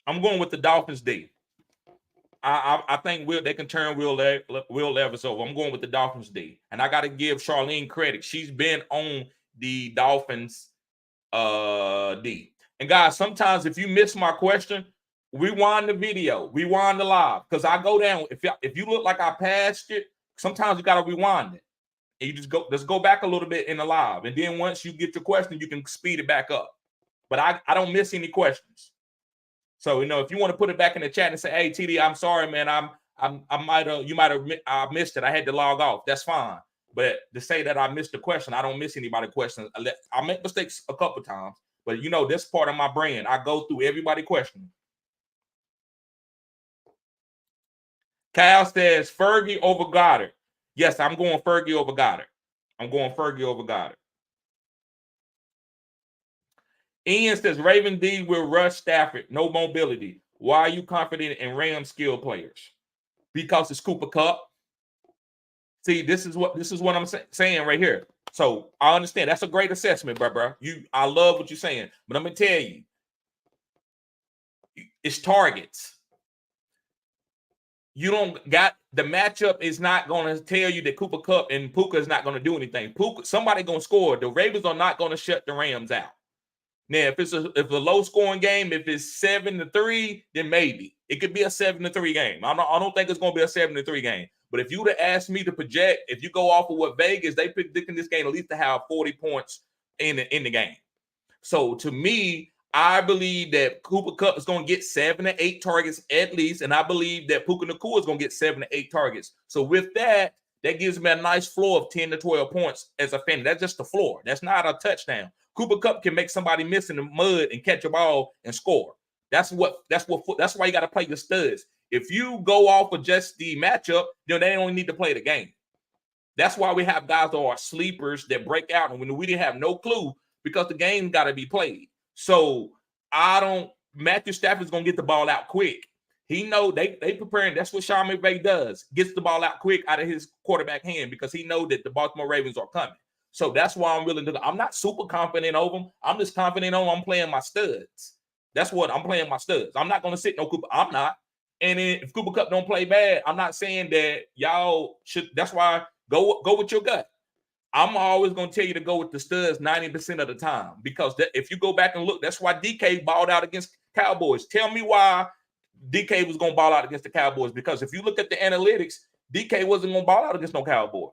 I'm going with the Dolphins D. I think they can turn Will Levis over. I'm going with the Dolphins D. And I got to give Charlene credit. She's been on the Dolphins D. And guys, sometimes if you miss my question, rewind the video, rewind the live. Because I go down. If you look like I passed it, sometimes you got to rewind it. And you just go back a little bit in the live. And then once you get your question, you can speed it back up. But I don't miss any questions. So, if you want to put it back in the chat and say, hey, TD, I'm sorry, man. You might have missed it. I had to log off. That's fine. But to say that I missed the question, I don't miss anybody's questions. I make mistakes a couple times. But, this part of my brand. I go through everybody's question. Kyle says Fergie over Goddard. Yes, I'm going Fergie over Goddard. Ian says Raven D will rush Stafford. No mobility. Why are you confident in Rams skill players? Because it's Cooper Kupp. See, this is what I'm saying right here. So I understand that's a great assessment, bro. I love what you're saying, but I'm gonna tell you, it's targets. You don't got the matchup is not going to tell you that Cooper Kupp and Puka is not going to do anything. Somebody going to score. The Ravens are not going to shut the Rams out. Now, if it's a low scoring game, if it's 7-3, then maybe it could be a 7-3 game. I don't think it's going to be a 7-3 game. But if you would have asked me to project, if you go off of what Vegas, they predicting this game at least to have 40 points in the game. So to me, I believe that Cooper Kupp is going to get 7 to 8 targets at least, and I believe that Puka Nacua is going to get 7 to 8 targets. So with that, that gives me a nice floor of 10 to 12 points as a fan. That's just the floor. That's not a touchdown. Cooper Kupp can make somebody miss in the mud and catch a ball and score. That's why you got to play the studs. If you go off of just the matchup, then they only need to play the game. That's why we have guys that are sleepers that break out, and when we didn't have no clue because the game got to be played. So Matthew Stafford's gonna get the ball out quick. He know they preparing. That's what Sean McVay does. Gets the ball out quick out of his quarterback hand because he know that the Baltimore Ravens are coming. So that's why I'm willing to. I'm not super confident over them. I'm just confident on I'm playing my studs. That's what I'm playing my studs. I'm not gonna sit no Cooper. I'm not. And then if Cooper Kupp don't play bad, I'm not saying that y'all should. That's why go with your gut. I'm always going to tell you to go with the studs 90% of the time because if you go back and look, that's why DK balled out against Cowboys. Tell me why DK was going to ball out against the Cowboys, because if you look at the analytics, DK wasn't going to ball out against no Cowboys.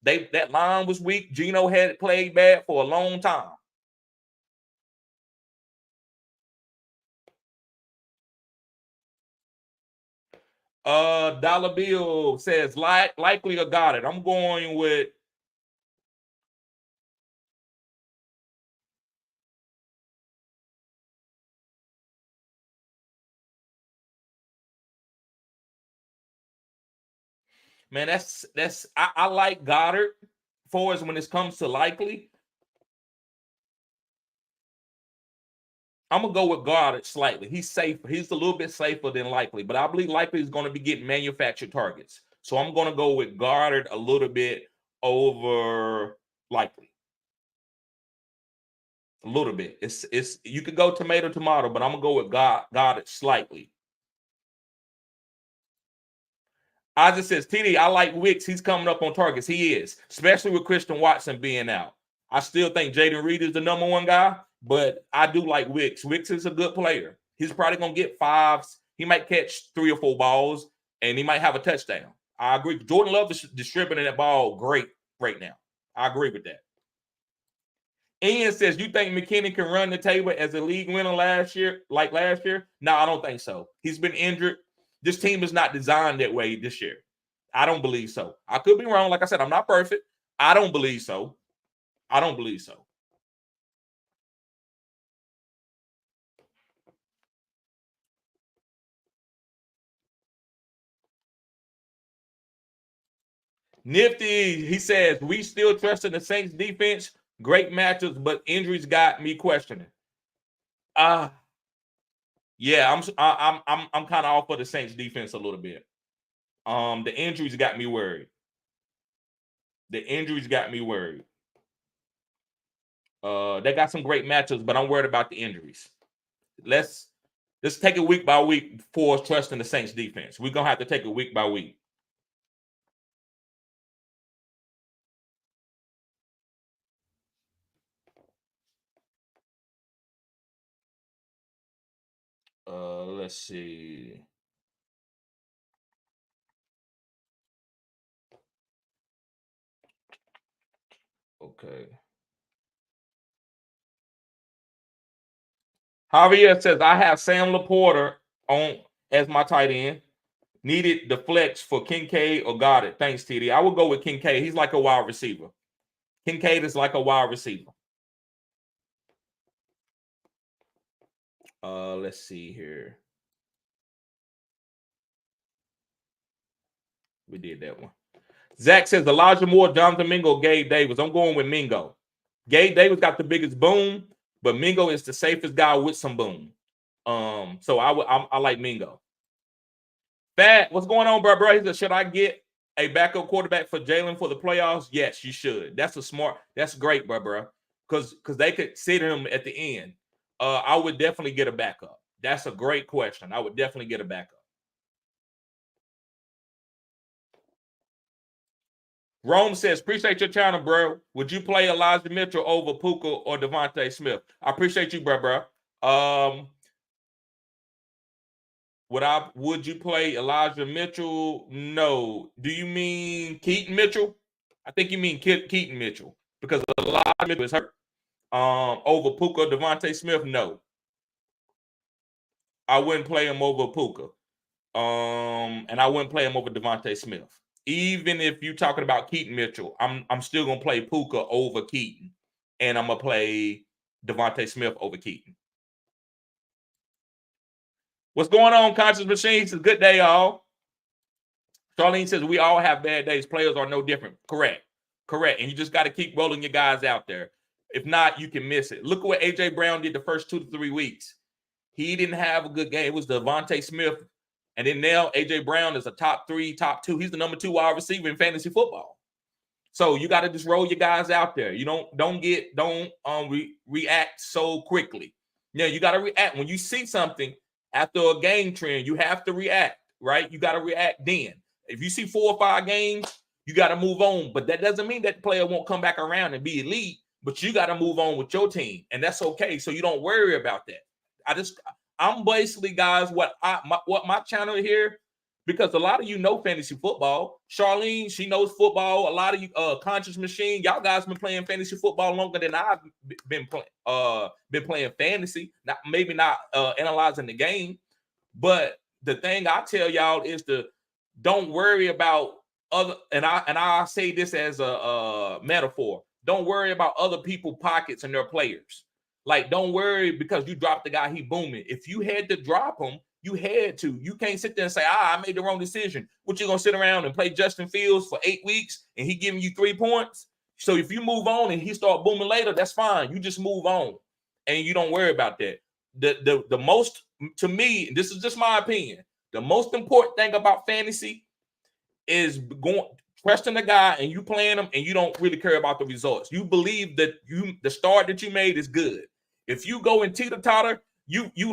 That line was weak. Geno had played bad for a long time. Dollar Bill says likely or got it. I'm going with man, I like Goddard for us when it comes to likely. I'm gonna go with Goddard slightly. He's safer. He's a little bit safer than likely, but I believe likely is going to be getting manufactured targets. So I'm going to go with Goddard a little bit over likely. A little bit. It's you could go tomato, but I'm gonna go with Goddard slightly. Isaac says, TD, I like Wicks. He's coming up on targets. He is, especially with Christian Watson being out. I still think Jaden Reed is the number one guy, but I do like Wicks. Wicks is a good player. He's probably going to get 5s. He might catch 3 or 4 balls, and he might have a touchdown. I agree. Jordan Love is distributing that ball great right now. I agree with that. Ian says, you think McKinney can run the table as a league winner last year? No, I don't think so. He's been injured. This team is not designed that way this year. I don't believe so. I could be wrong. Like I said, I'm not perfect. I don't believe so. Nifty, he says, we still trust in the Saints defense. Great matchups, but injuries got me questioning. Yeah, I'm kind of off of the Saints defense a little bit. The injuries got me worried. They got some great matchups, but I'm worried about the injuries. Let's take it week by week for trusting the Saints defense. We're gonna have to take it week by week. Let's see. Okay. Javier says, I have Sam Laporta on as my tight end. Needed the flex for Kincaid or Goddard. Thanks, TD. I would go with Kincaid. He's like a wide receiver. Kincaid is like a wide receiver. Let's see here. We did that one. Zach says Elijah Moore, Jonathan Mingo, Gabe Davis. I'm going with Mingo. Gabe Davis got the biggest boom, but Mingo is the safest guy with some boom. So I like Mingo. Fat, what's going on, bro? He said, should I get a backup quarterback for Jalen for the playoffs? Yes, you should. That's great, bro. Because they could sit him at the end. I would definitely get a backup. That's a great question. I would definitely get a backup. Rome says, appreciate your channel, bro. Would you play Elijah Mitchell over Puka or Devontae Smith? I appreciate you, bro. Would you play Elijah Mitchell? No. Do you mean Keaton Mitchell? I think you mean Keaton Mitchell because Elijah Mitchell is hurt. Over Puka or Devontae Smith? No. I wouldn't play him over Puka. And I wouldn't play him over Devontae Smith. Even if you're talking about Keaton Mitchell, I'm still gonna play Puka over Keaton, and I'm gonna play Devontae Smith over Keaton. What's going on, Conscious Machines? It's a good day, y'all. Charlene says we all have bad days. Players are no different. Correct. And you just got to keep rolling your guys out there. If not, you can miss it. Look at what A.J. Brown did the first 2 to 3 weeks. He didn't have a good game. It was Devontae Smith. And then now A.J. Brown is a top 3, top 2. He's the number 2 wide receiver in fantasy football. So you got to just roll your guys out there. You don't react so quickly. Yeah, you got to react. When you see something after a game trend, you have to react, right? You got to react then. If you see 4 or 5 games, you got to move on. But that doesn't mean that the player won't come back around and be elite, but you got to move on with your team. And that's okay. So you don't worry about that. I'm basically, guys, what my channel here, because a lot of you know fantasy football. Charlene, she knows football. A lot of you, Conscious Machine, y'all guys been playing fantasy football longer than I've been playing fantasy. Maybe not analyzing the game, but the thing I tell y'all is don't worry about other. And I say this as a metaphor. Don't worry about other people's pockets and their players. Like, don't worry because you dropped the guy, he booming. If you had to drop him, you had to. You can't sit there and say, I made the wrong decision. What, you going to sit around and play Justin Fields for 8 weeks and he giving you 3 points? So if you move on and he start booming later, that's fine. You just move on and you don't worry about that. The most, to me, this is just my opinion, the most important thing about fantasy is trusting the guy and you playing him and you don't really care about the results. You believe that the start that you made is good. If you go in teeter-totter, it's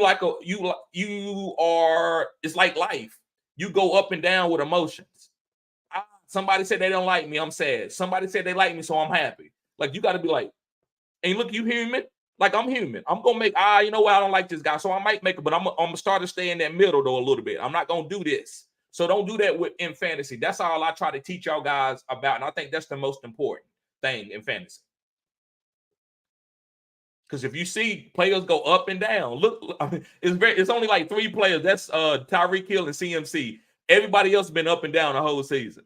like life. You go up and down with emotions. Somebody said they don't like me, I'm sad. Somebody said they like me, so I'm happy. Like, you got to be like, and look, you human. Like, I'm human. I'm gonna make, you know what, I don't like this guy, so I might make it, but I'm gonna start to stay in that middle though a little bit. I'm not gonna do this. So don't do that in fantasy. That's all I try to teach y'all guys about, and I think that's the most important thing in fantasy. Because if you see players go up and down, look, I mean, it's only like 3 players. That's Tyreek Hill and CMC. Everybody else has been up and down the whole season.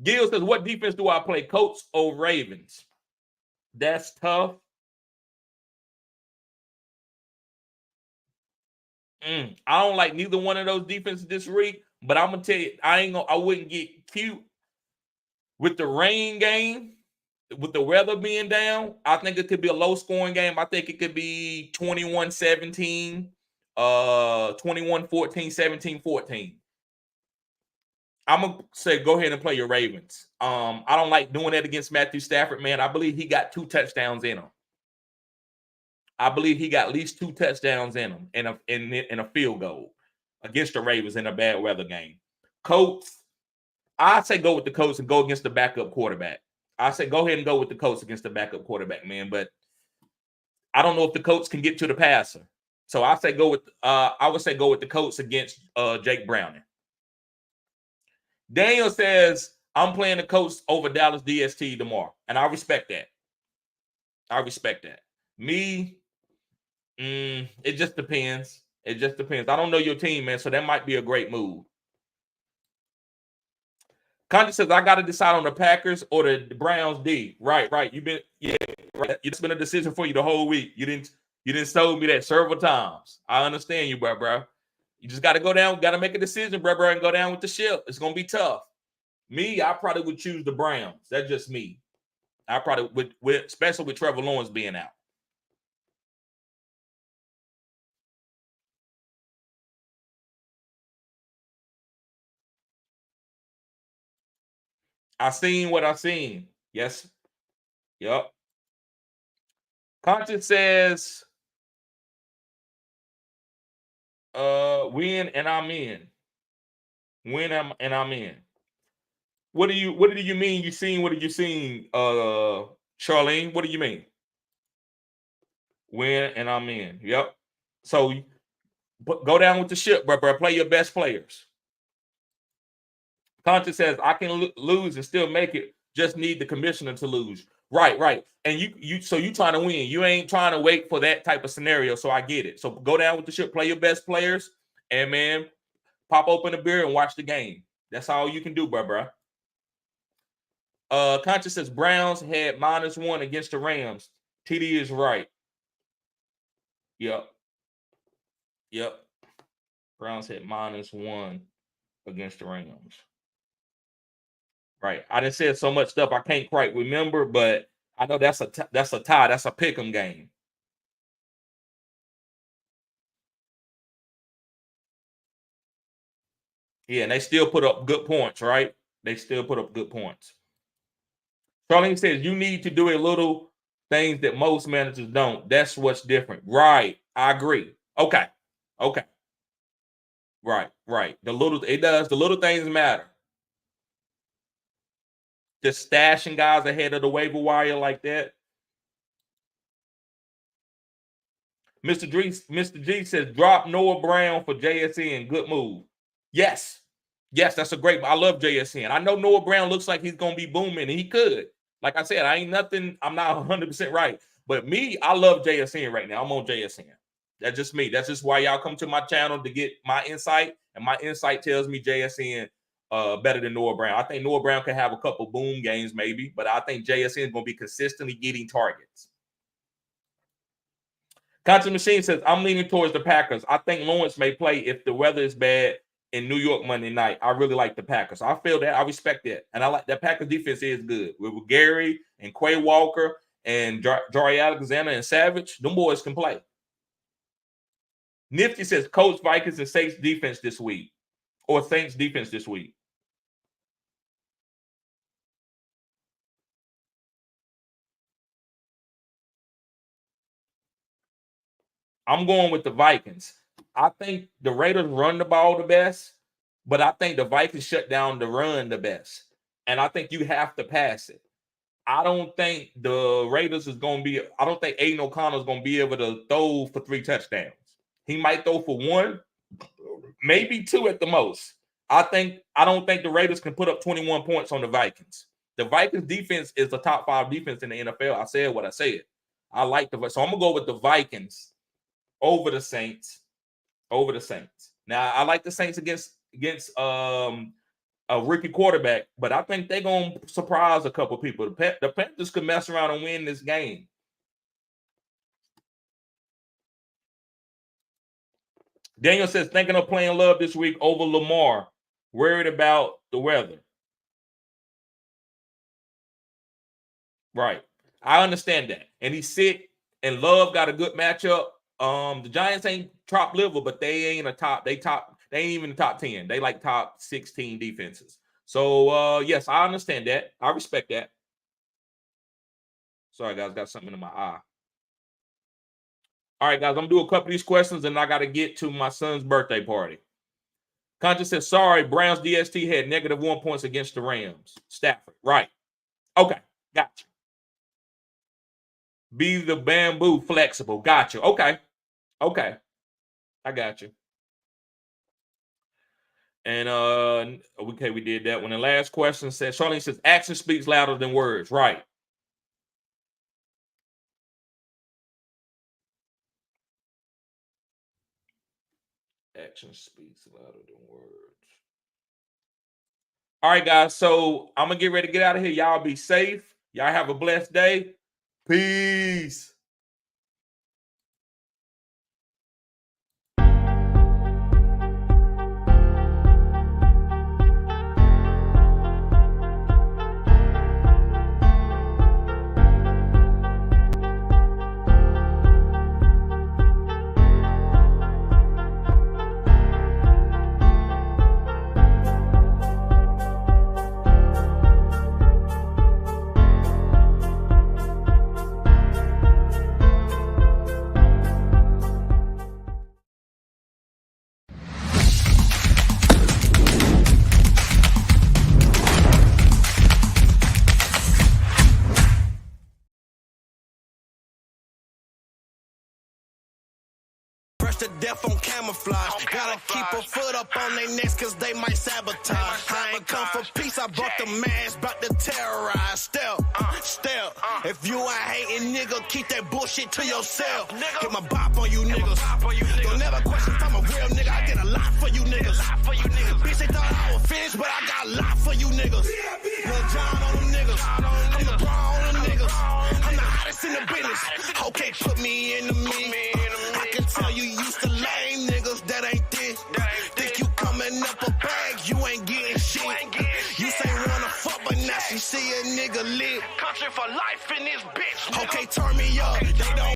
Gil says, what defense do I play, Colts or Ravens? That's tough. I don't like neither one of those defenses this week, but I'm gonna tell you, I wouldn't get cute with the rain game, with the weather being down. I think it could be a low scoring game. I think it could be 21-17, 21-14, 17-14. I'm gonna say go ahead and play your Ravens. I don't like doing that against Matthew Stafford, man. I believe he got 2 touchdowns in him. I believe he got at least 2 touchdowns in him in a field goal against the Ravens in a bad weather game. Colts, I say go with the Colts and go against the backup quarterback. I say go ahead and go with the Colts against the backup quarterback, man. But I don't know if the Colts can get to the passer. So I would say go with the Colts against Jake Browning. Daniel says, I'm playing the Colts over Dallas DST tomorrow. And I respect that. Me, it just depends. I don't know your team, man, so that might be a great move. Conti says, I got to decide on the Packers or the Browns D. Right. Right. It's been a decision for you the whole week. You didn't told me that several times. I understand you, bro. You just got to go down, got to make a decision, bro, and go down with the ship. It's going to be tough. Me, I probably would choose the Browns. That's just me. I probably would, especially with Trevor Lawrence being out. I seen what I seen. Yes. Yep. Conscience says, win and I'm in. Win and I'm in. What do you mean you seen? What did you seen, Charlene? What do you mean? Win and I'm in. Yep. So go down with the ship, bro. Play your best players. Conscience says, I can lose and still make it. Just need the commissioner to lose. Right. And so you trying to win. You ain't trying to wait for that type of scenario. So I get it. So go down with the ship, play your best players, and man, pop open a beer and watch the game. That's all you can do, bro. Conscious says Browns had -1 against the Rams. TD is right. Yep. Browns had -1 against the Rams. Right. I didn't say so much stuff I can't quite remember, but I know that's a tie. That's a pick'em game. Yeah, and they still put up good points, right? They still put up good points. Charlene says you need to do a little things that most managers don't. That's what's different. Right. I agree. Okay. Right. The little things matter. Just stashing guys ahead of the waiver wire like that. Mr. G says drop Noah Brown for JSN. Good move. Yes, that's a great. I love JSN. I know Noah Brown looks like he's gonna be booming, and he could. Like I said, I'm not 100% right. But me, I love JSN right now. I'm on JSN. That's just me. That's just why y'all come to my channel to get my insight. And my insight tells me JSN better than Noah Brown. I think Noah Brown can have a couple boom games maybe, but I think JSN is going to be consistently getting targets. Content Machine says, I'm leaning towards the Packers. I think Lawrence may play if the weather is bad in New York Monday night. I really like the Packers. I feel that. I respect that. And I like that Packers defense is good. With Gary and Quay Walker and Jari Alexander and Savage, them boys can play. Nifty says, Colts, Vikings, and Saints defense this week. Or Saints defense this week. I'm going with the Vikings. I think the Raiders run the ball the best, but I think the Vikings shut down the run the best. And I think you have to pass it. I don't think the Raiders is going to be – I don't think Aiden O'Connell is going to be able to throw for 3 touchdowns. He might throw for 1, maybe 2 at the most. I don't think the Raiders can put up 21 points on the Vikings. The Vikings defense is the top 5 defense in the NFL. I said what I said. I like the – so I'm going to go with the Vikings over the Saints. Now, I like the Saints against a rookie quarterback, but I think they're going to surprise a couple people. The Panthers could mess around and win this game. Daniel says, thinking of playing Love this week over Lamar. Worried about the weather. Right. I understand that. And he's sick, and Love got a good matchup. The Giants ain't top level, but they ain't even the top 10. They like top 16 defenses. So yes, I understand that. I respect that. Sorry, guys, got something in my eye. All right, guys, I'm gonna do a couple of these questions, and I got to get to my son's birthday party. Conscious says, sorry, Browns DST had -1 points against the Rams. Stafford, right? Okay, gotcha. Be the bamboo flexible. Gotcha. Okay. I got you. And okay, we did that one. The last question says, Charlene says, action speaks louder than words. Right. Action speaks louder than words. All right, guys. So I'm gonna get ready to get out of here. Y'all be safe. Y'all have a blessed day. Peace. death on camouflage. Gotta keep a foot up on their necks cause they might sabotage. I ain't come for peace, I brought the mask, about to terrorize. Step. If you ain't hating, nigga, keep that bullshit to yourself. Get my bop on you niggas. Don't never question if I'm a real nigga. I get a lot for you niggas. Bitch, they thought I was finished, but I got a lot for you niggas. Lil John on them niggas. I'm the bra on them niggas. I'm the hottest in the business. Okay, put me in the mix. I can tell you used to lame niggas that ain't this. Think you coming up a bag, you ain't getting shit. You say wanna fuck, but now she see a nigga lit. Country for life in this bitch. Okay, turn me up. They don't